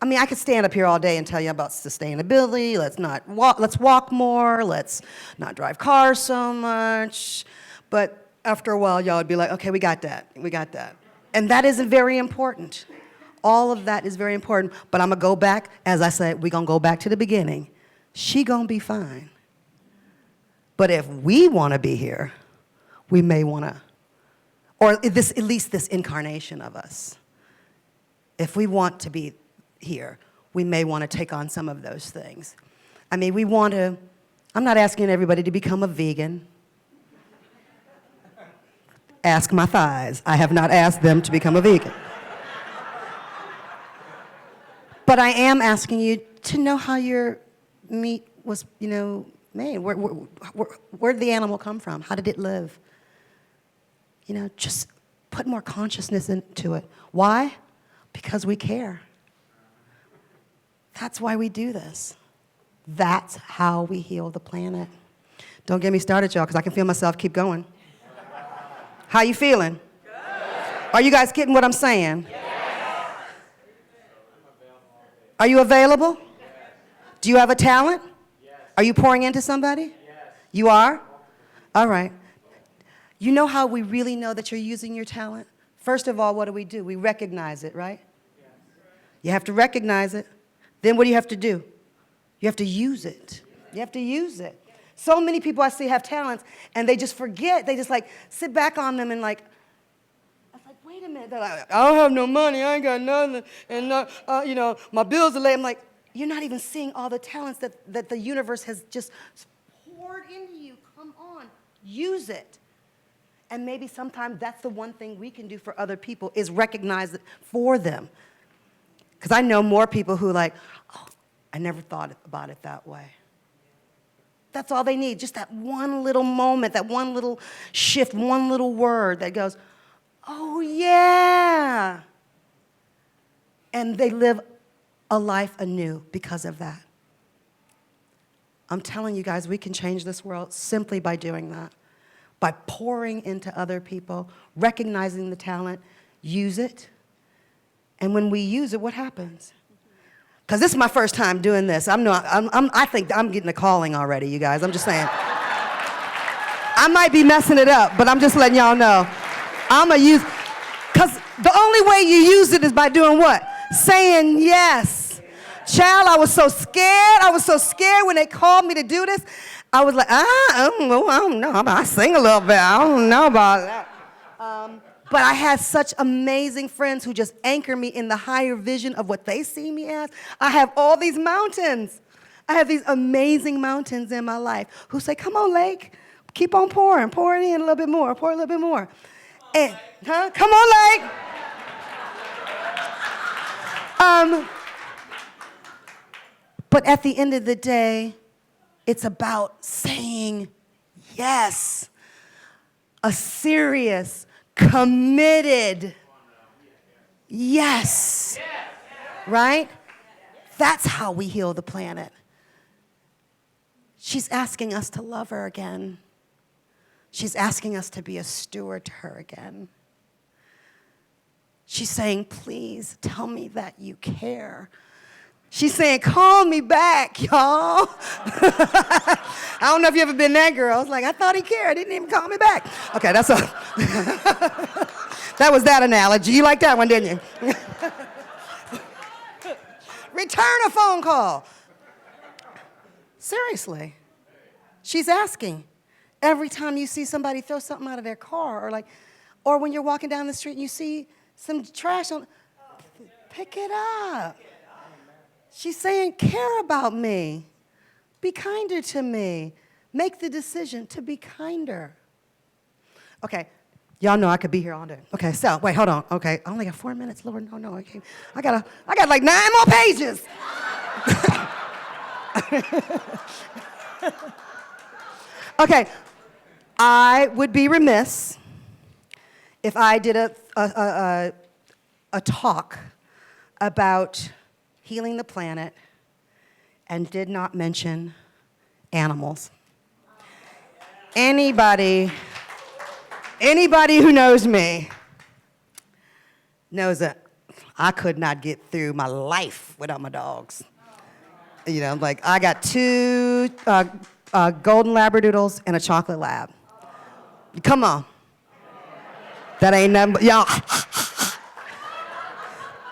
I could stand up here all day and tell you about sustainability. Let's walk more. Let's not drive cars so much. But after a while, y'all would be like, okay, we got that. We got that. And that isn't very important. All of that is very important. But I'm going to go back, as I said, we're going to go back to the beginning. She going to be fine. But if we want to be here, we may want to, or at least this incarnation of us. If we want to be here, we may want to take on some of those things. We want to, I'm not asking everybody to become a vegan. Ask my thighs. I have not asked them to become a vegan. But I am asking you to know how your meat was, made. Where did the animal come from? How did it live? Just put more consciousness into it. Why? Because we care. That's why we do this. That's how we heal the planet. Don't get me started, y'all, because I can feel myself keep going. How you feeling? Good. Are you guys getting what I'm saying? Yes. Are you available? Yes. Do you have a talent? Yes. Are you pouring into somebody? Yes. You are? All right. You know how we really know that you're using your talent? First of all, what do? We recognize it, right? You have to recognize it. Then what do you have to do? You have to use it. You have to use it. So many people I see have talents, and they just forget. They just like sit back on them and like, I was like, wait a minute. They're like, I don't have no money. I ain't got nothing. And, my bills are late. I'm like, you're not even seeing all the talents that the universe has just poured into you. Come on. Use it. And maybe sometimes that's the one thing we can do for other people is recognize it for them. Because I know more people who like, oh, I never thought about it that way. That's all they need, just that one little moment, that one little shift, one little word that goes, oh yeah. And they live a life anew because of that. I'm telling you guys, we can change this world simply by doing that. By pouring into other people, recognizing the talent, use it. And when we use it, what happens? Because this is my first time doing this. I think I'm getting a calling already, you guys. I'm just saying. I might be messing it up, but I'm just letting y'all know. I'm going to use, because the only way you use it is by doing what? Saying yes. Child, I was so scared. I was so scared when they called me to do this. I was like, I don't know. I sing a little bit. I don't know about that. But I had such amazing friends who just anchor me in the higher vision of what they see me as. I have all these mountains. I have these amazing mountains in my life who say, come on, Lake. Keep on pouring. Pour it in a little bit more. Pour a little bit more. And, come on, Lake. But at the end of the day, it's about saying yes. A serious, committed yes. Right? That's how we heal the planet. She's asking us to love her again. She's asking us to be a steward to her again. She's saying, please tell me that you care. She's saying, call me back, y'all. I don't know if you ever been that girl. I was like, I thought he cared. He didn't even call me back. Okay, that's a that was that analogy. You liked that one, didn't you? Return a phone call. Seriously. She's asking. Every time you see somebody throw something out of their car, or when you're walking down the street and you see some trash pick it up. She's saying, care about me. Be kinder to me. Make the decision to be kinder. Okay, y'all know I could be here all day. Okay, so, wait, hold on. Okay, I only got 4 minutes, Lord. No, okay. I got like 9 more pages. Okay, I would be remiss if I did a talk about healing the planet and did not mention animals. Anybody who knows me knows that I could not get through my life without my dogs. You know, like I got 2 golden labradoodles and a chocolate lab. Come on. That ain't nothing, y'all.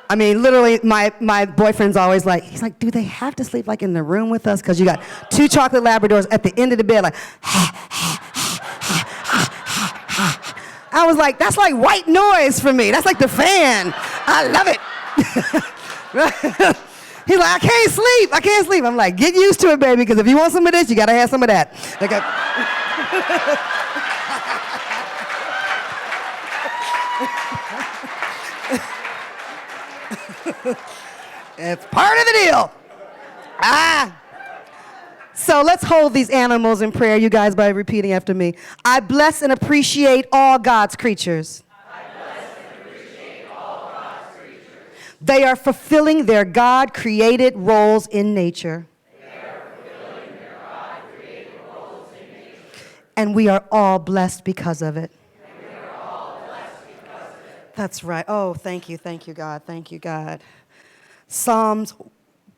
I mean, literally, my boyfriend's always like, he's like, do they have to sleep like in the room with us? Because you got 2 chocolate Labradors at the end of the bed, like, I was like, that's like white noise for me. That's like the fan. I love it. He's like, I can't sleep. I'm like, get used to it, baby, because if you want some of this, you got to have some of that. It's part of the deal. So let's hold these animals in prayer, you guys, by repeating after me. I bless and appreciate all God's creatures. They are fulfilling their God-created roles in nature. And we are all blessed because of it. That's right. Oh, thank you, God. Thank you, God. Psalms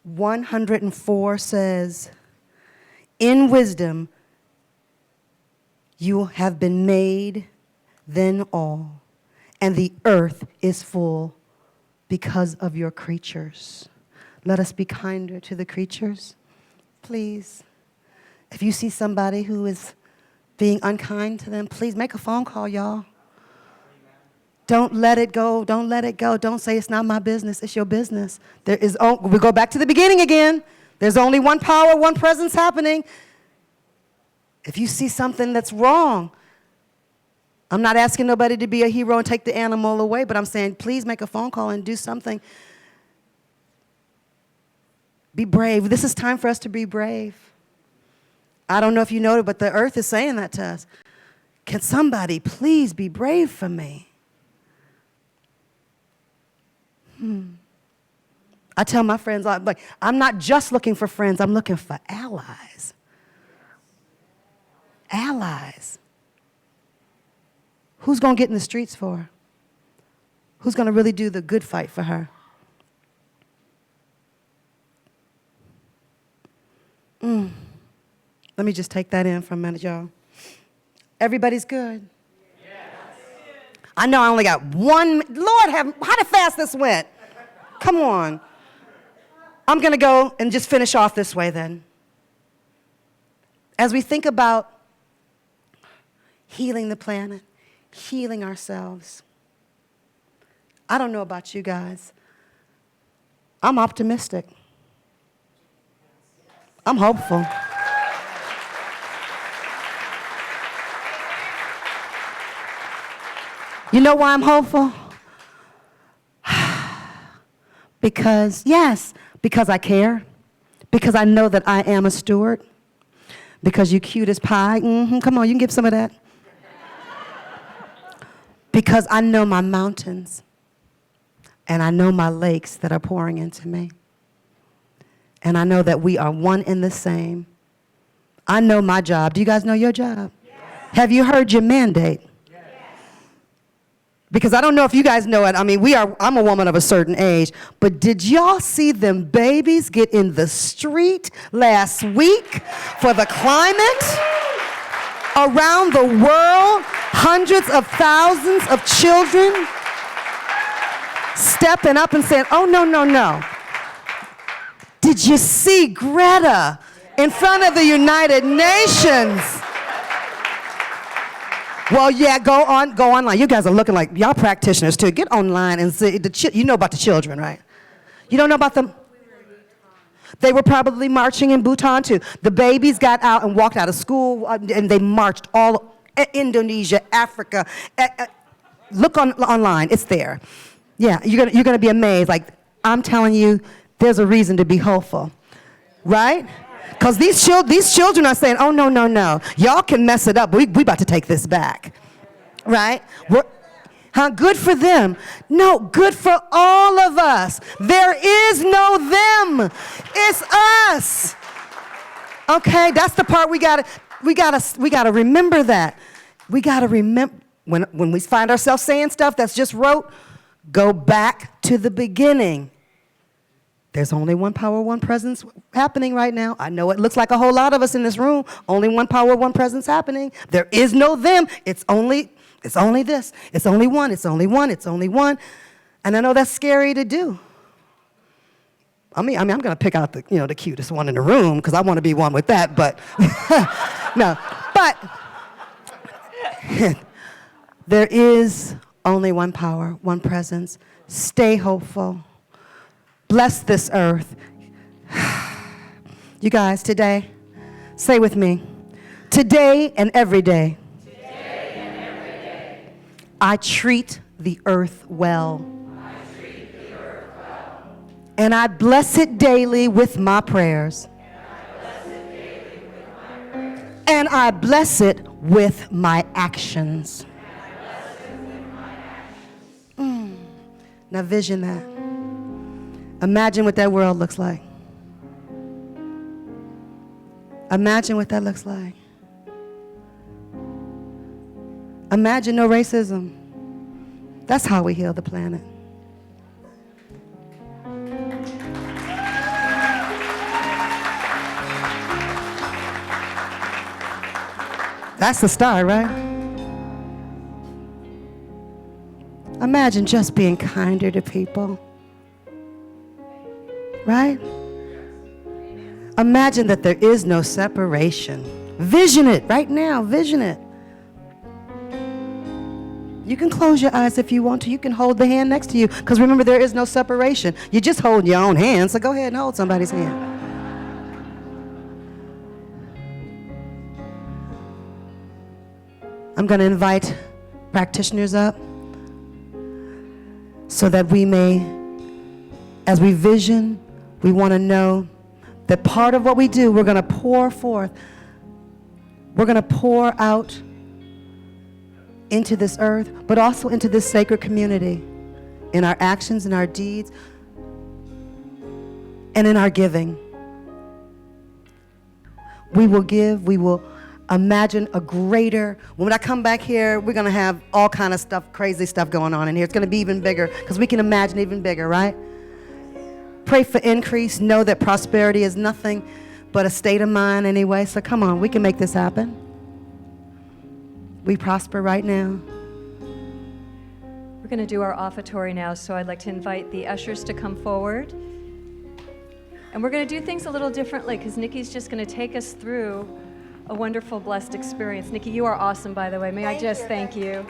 104 says, in wisdom you have been made then all, and the earth is full because of your creatures. Let us be kinder to the creatures, please. If you see somebody who is being unkind to them, please make a phone call, y'all. Don't let it go. Don't let it go. Don't say it's not my business. It's your business. We go back to the beginning again. There's only one power, one presence happening. If you see something that's wrong, I'm not asking nobody to be a hero and take the animal away, but I'm saying please make a phone call and do something. Be brave. This is time for us to be brave. I don't know if you know it, but the earth is saying that to us. Can somebody please be brave for me? I tell my friends, I'm not just looking for friends, I'm looking for allies. Allies. Who's going to get in the streets for her? Who's going to really do the good fight for her? Let me just take that in for a minute, y'all. Everybody's good? I know I only got one. Lord, how fast this went. Come on. I'm going to go and just finish off this way then. As we think about healing the planet, healing ourselves, I don't know about you guys. I'm optimistic. I'm hopeful. You know why I'm hopeful? Because I care. Because I know that I am a steward. Because you cute as pie. Come on, you can give some of that. Because I know my mountains. And I know my lakes that are pouring into me. And I know that we are one and the same. I know my job. Do you guys know your job? Yes. Have you heard your mandate? Because I don't know if you guys know it. I mean, I'm a woman of a certain age. But did y'all see them babies get in the street last week for the climate? Around the world, hundreds of thousands of children stepping up and saying, oh, no, no, no. Did you see Greta in front of the United Nations? Well, yeah, go online. You guys are looking like y'all practitioners too. Get online and see you know about the children, right? You don't know about them? They were probably marching in Bhutan too. The babies got out and walked out of school and they marched all Indonesia, Africa. Look online, it's there. Yeah, you're gonna be amazed. Like I'm telling you, there's a reason to be hopeful, right? Because these children are saying, oh, no, no, no. Y'all can mess it up. We about to take this back. Right? Good for them. No, good for all of us. There is no them. It's us. Okay? That's the part we gotta remember that. We gotta remember when we find ourselves saying stuff that's just rote, go back to the beginning. There's only one power, one presence happening right now. I know it looks like a whole lot of us in this room. Only one power, one presence happening. There is no them. It's only this. It's only one. It's only one. It's only one. And I know that's scary to do. I mean, I'm going to pick out the cutest one in the room because I want to be one with that. But no. But there is only one power, one presence. Stay hopeful. Bless this earth. You guys, today, say with me, today and every day, I treat the earth well. And I bless it daily with my prayers. And I bless it with my actions. Now vision that. Imagine what that world looks like. Imagine what that looks like. Imagine no racism. That's how we heal the planet. That's the start, right? Imagine just being kinder to people. Right? Imagine that there is no separation. Vision it right now. Vision it. You can close your eyes if you want to. You can hold the hand next to you. Because remember, there is no separation. You just hold your own hand. So go ahead and hold somebody's hand. I'm going to invite practitioners up so that we may, as we vision, we want to know that part of what we do, we're going to pour forth. We're going to pour out into this earth, but also into this sacred community, in our actions, in our deeds, and in our giving. We will give, we will imagine a greater, when I come back here, we're going to have all kind of stuff, crazy stuff going on in here. It's going to be even bigger, because we can imagine even bigger, right? Pray for increase. Know that prosperity is nothing but a state of mind anyway. So come on, we can make this happen. We prosper right now. We're going to do our offertory now, so I'd like to invite the ushers to come forward. And we're going to do things a little differently because Nikki's just going to take us through a wonderful, blessed experience. Nikki, you are awesome, by the way. May I just thank you.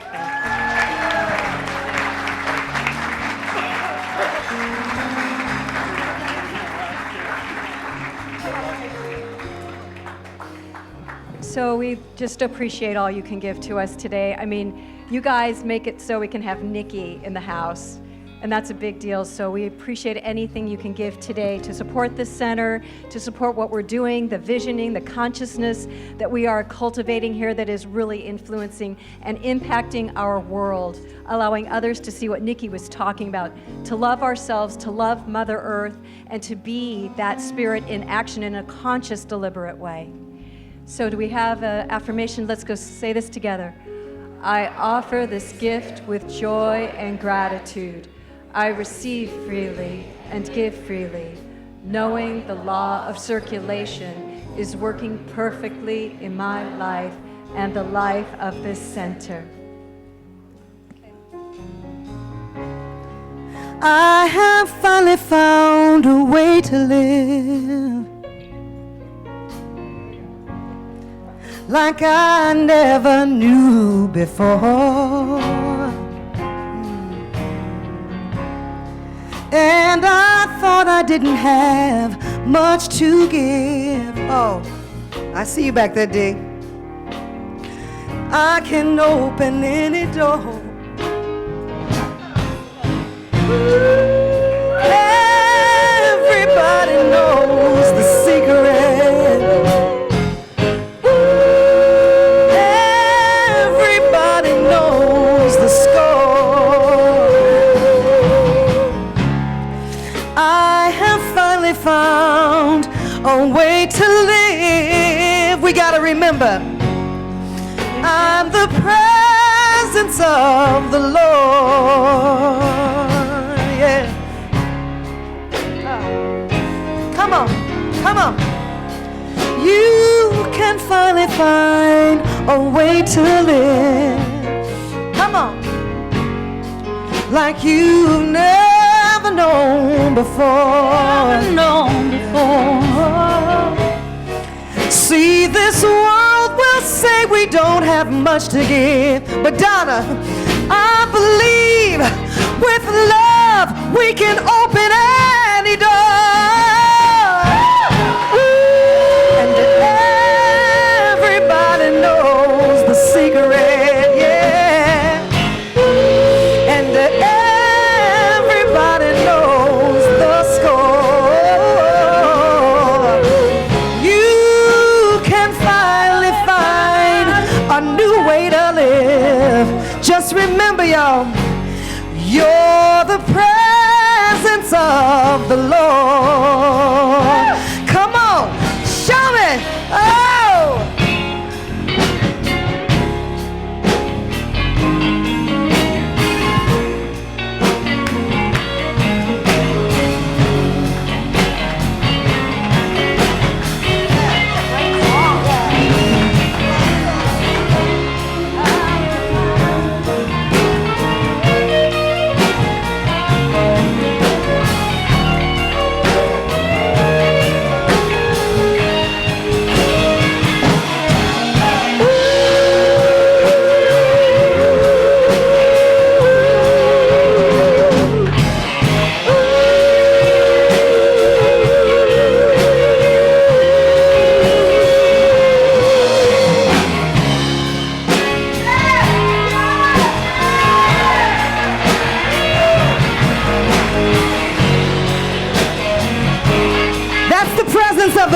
So we just appreciate all you can give to us today. I mean, you guys make it so we can have Nikki in the house, and that's a big deal. So we appreciate anything you can give today to support this center, to support what we're doing, the visioning, the consciousness that we are cultivating here that is really influencing and impacting our world, allowing others to see what Nikki was talking about, to love ourselves, to love Mother Earth, and to be that spirit in action in a conscious, deliberate way. So do we have an affirmation? Let's go say this together. I offer this gift with joy and gratitude. I receive freely and give freely, knowing the law of circulation is working perfectly in my life and the life of this center. I have finally found a way to live like I never knew before. And I thought I didn't have much to give. Oh, I see you back there, D. I can open any door. Everybody knows the secret. Everybody knows the score. I have finally found a way to live. We gotta remember, I'm the presence of the Lord. Yeah. Come on, come on. You can finally find a way to live. Come on. Like you've never known before. See, this world will say we don't have much to give, but Donna, I believe with love we can open any door. And everybody knows the secret, yeah. And everybody knows the score. You can finally find a new way to live. Just remember, y'all, you're the presence of the Lord. Come on, show me. Oh!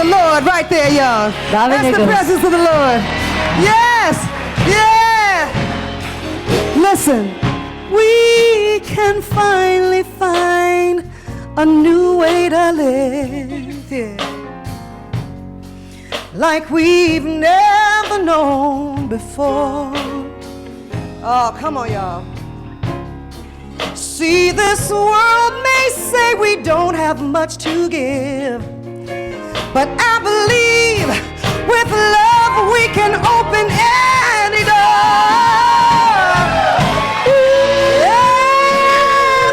the Lord right there, y'all. That's the presence of the Lord. Yes, yeah. Listen, we can finally find a new way to live, yeah, like we've never known before. Oh, come on, y'all. See, this world may say we don't have much to give, but I believe with love we can open any door.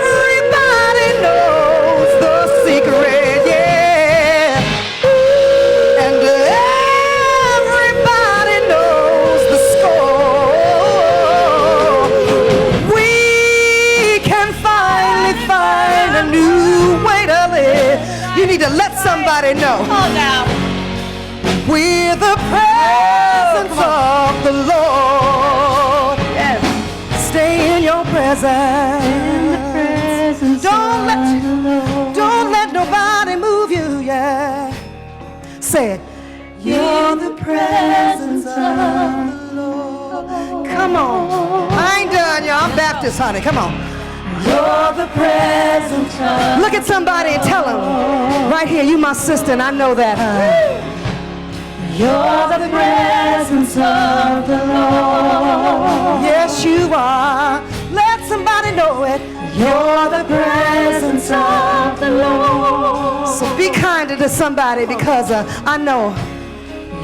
Everybody knows the secret, yeah, and everybody knows the score. We can finally find a new way to live. You need to let somebody know. Oh, now. We're the presence of the Lord. Yes. Stay in your presence. Don't let nobody move you. Yeah. Say it. You're the presence of the Lord. Come on. I ain't done, y'all. I'm Baptist, honey. Come on. You're the presence of. Look at somebody and tell them. Right here, you my sister, and I know that. You're the presence of the Lord. Yes, you are. Let somebody know it. You're the presence of the Lord. So be kinder to somebody because I know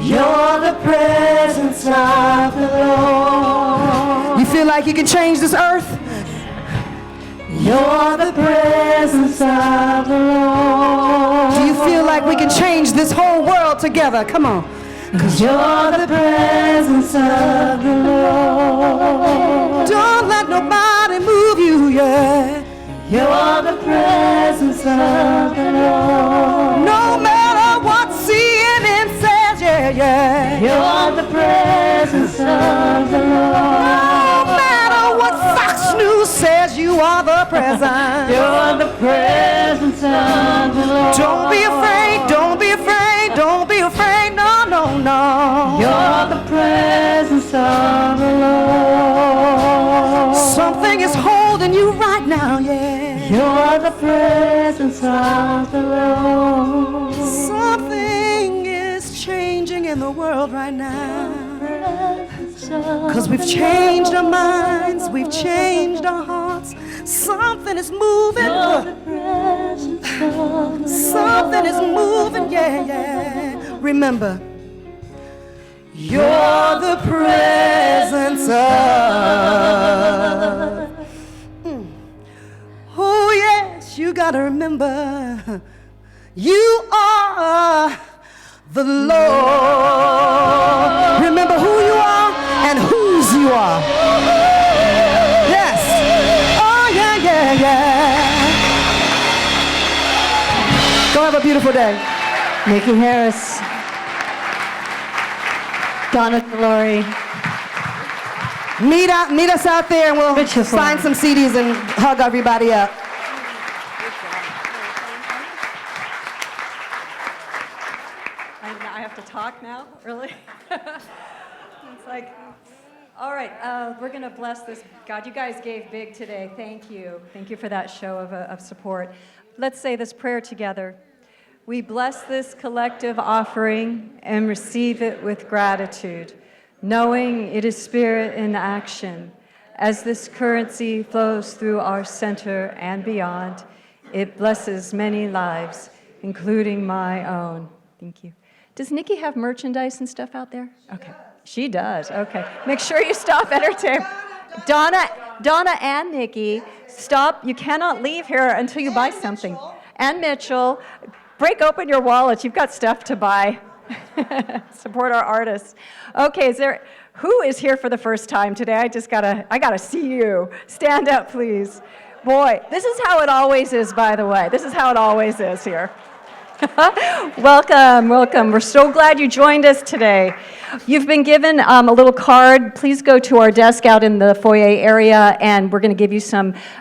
you're the presence of the Lord. You feel like you can change this earth? You're the presence of the Lord. Do you feel like we can change this whole world together? Come on. 'Cause you're the presence of the Lord. Don't let nobody move you, yeah. You're the presence of the Lord. No matter what CNN says, yeah, yeah. You're the presence of the Lord. No matter what Fox News says, you are the presence. You're the presence of the Lord. Don't be afraid, don't be afraid, don't be afraid, no, no, no. You're the presence of the Lord. Something is holding you right now, yeah. You're the presence of the Lord. Something is changing in the world right now. 'Cause we've changed our minds, we've changed our hearts. Something is moving. Something is moving, yeah, yeah. Remember, you're the presence of. Oh, yes, you gotta remember, you are the Lord. Remember who you are and whose you are. Yes. Oh, yeah, yeah, yeah. Go have a beautiful day. Nikki Harris, Donna Glory. Meet us out there and we'll sign some CDs and hug everybody up. I have to talk now? Really? It's like, all right, we're going to bless this. God, you guys gave big today. Thank you. Thank you for that show of support. Let's say this prayer together. We bless this collective offering and receive it with gratitude, knowing it is spirit in action. As this currency flows through our center and beyond, it blesses many lives, including my own. Thank you. Does Nikki have merchandise and stuff out there? Okay. She does. Okay. Make sure you stop at her table. Donna and Nikki, stop. You cannot leave here until you buy something. And Mitchell, break open your wallets. You've got stuff to buy. Support our artists. Okay, who is here for the first time today? I gotta see you. Stand up, please. Boy, this is how it always is, by the way. This is how it always is here. Welcome, welcome. We're so glad you joined us today. You've been given a little card. Please go to our desk out in the foyer area, and we're going to give you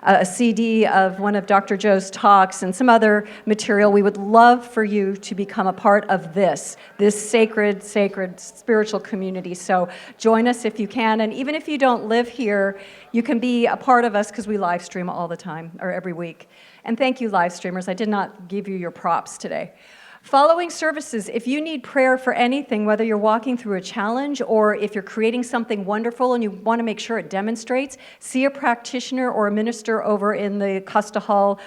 a CD of one of Dr. Joe's talks and some other material. We would love for you to become a part of this sacred spiritual community. So join us if you can, and even if you don't live here, you can be a part of us because we live stream all the time, or every week. And thank you, live streamers. I did not give you your props today. Following services, if you need prayer for anything, whether you're walking through a challenge or if you're creating something wonderful and you want to make sure it demonstrates, see a practitioner or a minister over in the Custa Hall.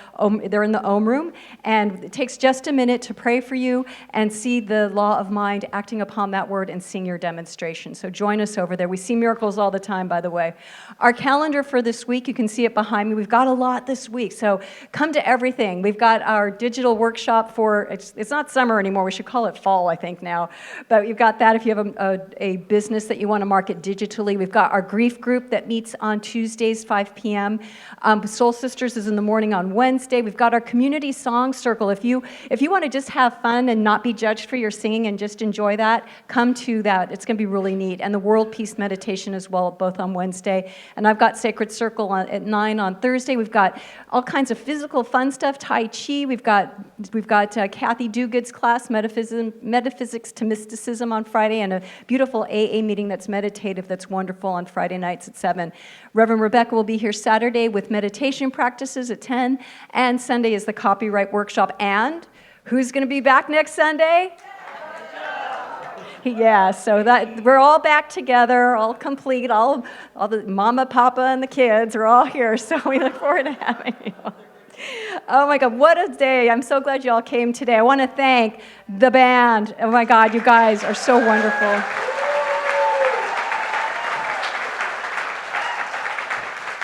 They're in the Om room, and it takes just a minute to pray for you and see the law of mind acting upon that word and seeing your demonstration. So join us over there. We see miracles all the time, by the way. Our calendar for this week, you can see it behind me. We've got a lot this week, so come to everything. We've got our digital workshop for, it's not summer anymore. We should call it fall, I think, now. But you've got that if you have a business that you want to market digitally. We've got our grief group that meets on Tuesdays, 5 p.m. Soul Sisters is in the morning on Wednesday. We've got our community song circle. If you want to just have fun and not be judged for your singing and just enjoy that, come to that. It's going to be really neat. And the World Peace Meditation as well, both on Wednesday. And I've got Sacred Circle at 9 on Thursday. We've got all kinds of physical fun stuff, Tai Chi. We've got Kathy Duguid's class, Metaphysics to Mysticism on Friday, and a beautiful AA meeting that's meditative, that's wonderful on Friday nights at 7. Reverend Rebecca will be here Saturday with meditation practices at 10, and Sunday is the copyright workshop. And who's going to be back next Sunday? Yeah, so that we're all back together, all complete, all the mama, papa, and the kids are all here, so we look forward to having you. Oh my God, what a day. I'm so glad you all came today. I want to thank the band. Oh my God, you guys are so wonderful.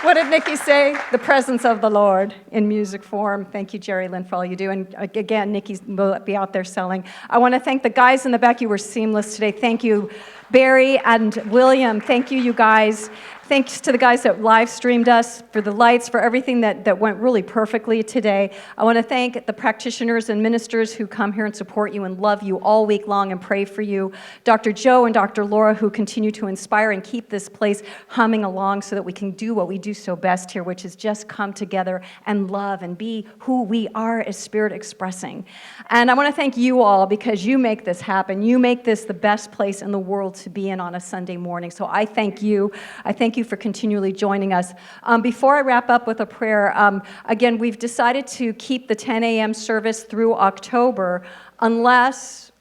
What did Nikki say? The presence of the Lord in music form. Thank you, Jerry Lynn, for all you do. And again, Nikki will be out there selling. I want to thank the guys in the back. You were seamless today. Thank you, Barry and William. Thank you, you guys. Thanks to the guys that live streamed us, for the lights, for everything that went really perfectly today. I want to thank the practitioners and ministers who come here and support you and love you all week long and pray for you. Dr. Joe and Dr. Laura, who continue to inspire and keep this place humming along so that we can do what we do so best here, which is just come together and love and be who we are as Spirit expressing. And I want to thank you all because you make this happen. You make this the best place in the world to be in on a Sunday morning. So I thank you. I thank you for continually joining us. Before I wrap up with a prayer, again, we've decided to keep the 10 a.m. service through October unless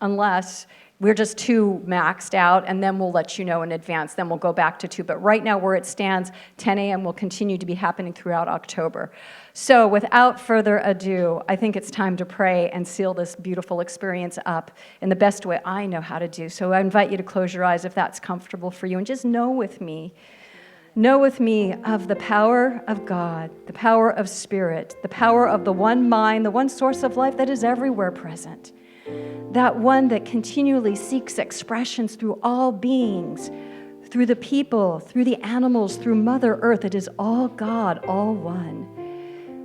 we're just 2 maxed out, and then we'll let you know in advance. Then we'll go back to 2. But right now, where it stands, 10 a.m. will continue to be happening throughout October. So without further ado, I think it's time to pray and seal this beautiful experience up in the best way I know how to do. So I invite you to close your eyes if that's comfortable for you, and just know with me of the power of God, the power of Spirit, the power of the one mind, the one source of life that is everywhere present, that one that continually seeks expressions through all beings, through the people, through the animals, through Mother Earth. It is all God, all one.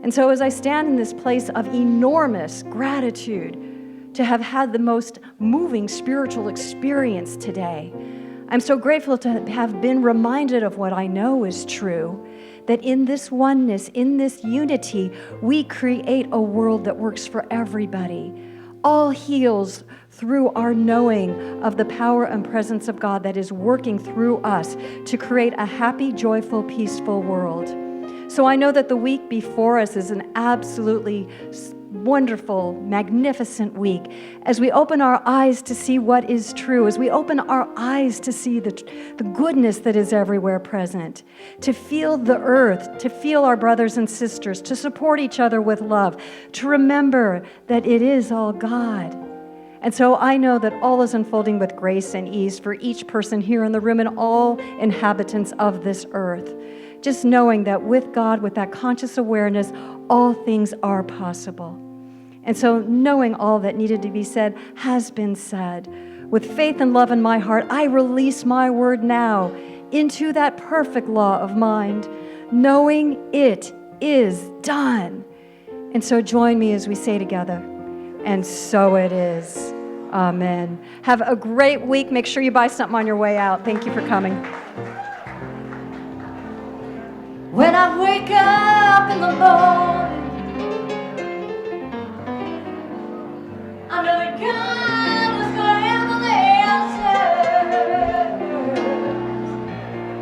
And so as I stand in this place of enormous gratitude to have had the most moving spiritual experience today, I'm so grateful to have been reminded of what I know is true, that in this oneness, in this unity, we create a world that works for everybody. All heals through our knowing of the power and presence of God that is working through us to create a happy, joyful, peaceful world. So I know that the week before us is an absolutely wonderful, magnificent week as we open our eyes to see what is true, as we open our eyes to see the goodness that is everywhere present, to feel the earth, to feel our brothers and sisters, to support each other with love, to remember that it is all God. And so I know that all is unfolding with grace and ease for each person here in the room and all inhabitants of this earth. Just knowing that with God, with that conscious awareness, all things are possible. And so knowing all that needed to be said has been said. With faith and love in my heart, I release my word now into that perfect law of mind, knowing it is done. And so join me as we say together, And so it is. Amen. Have a great week. Make sure you buy something on your way out. Thank you for coming. When I wake up in the morning, I know that God is gonna handle the answers.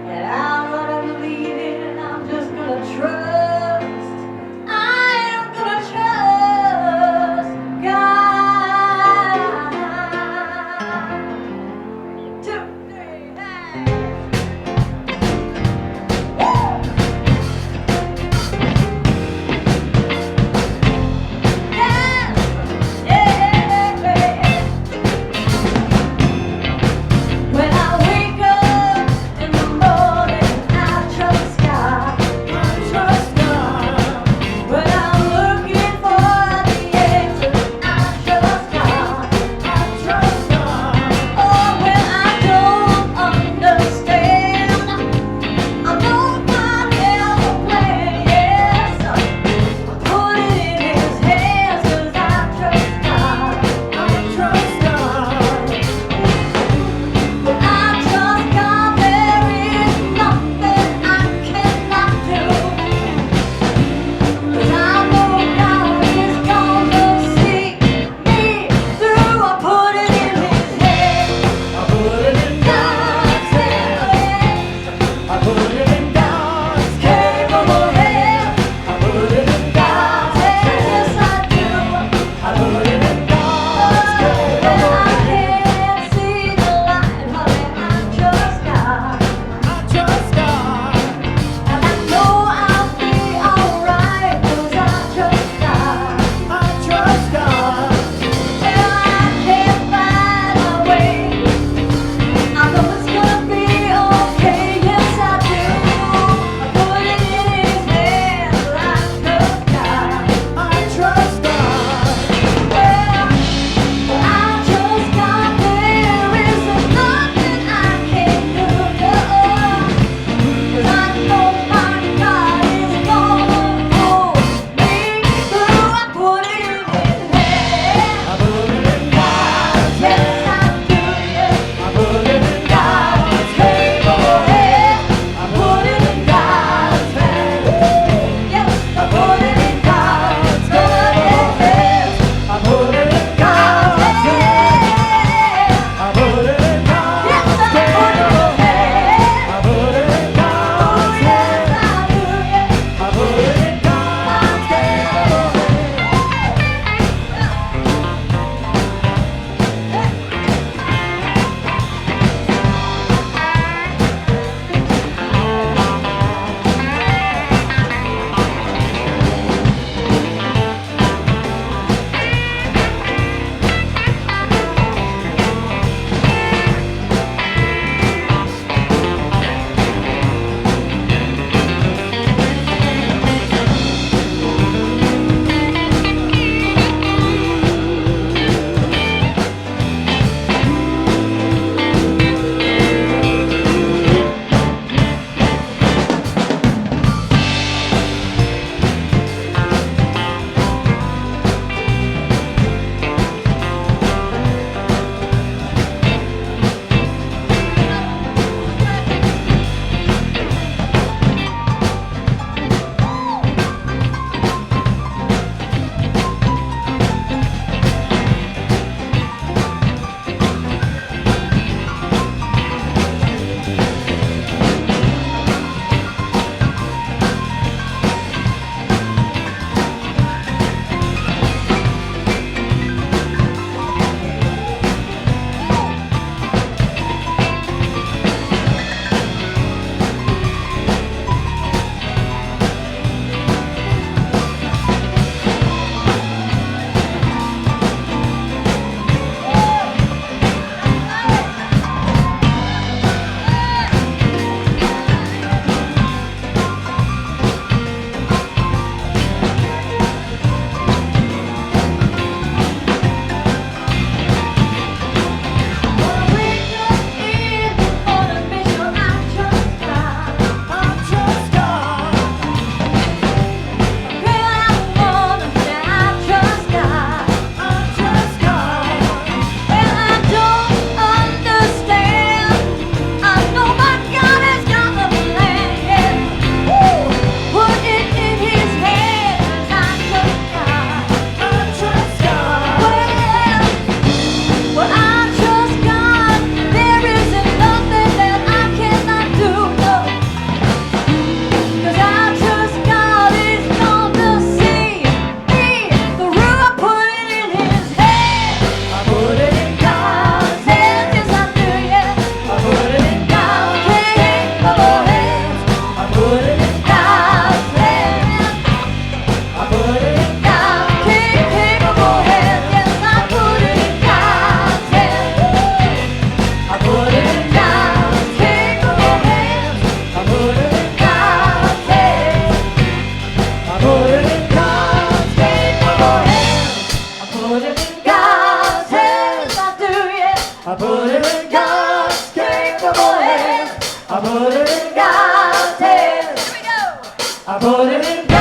And I'm gonna believe it, and I'm just gonna trust. I am gonna trust God. 2, 3, hey. I put it in God's capable hands. I put it in God's hands. Here we go. I put it in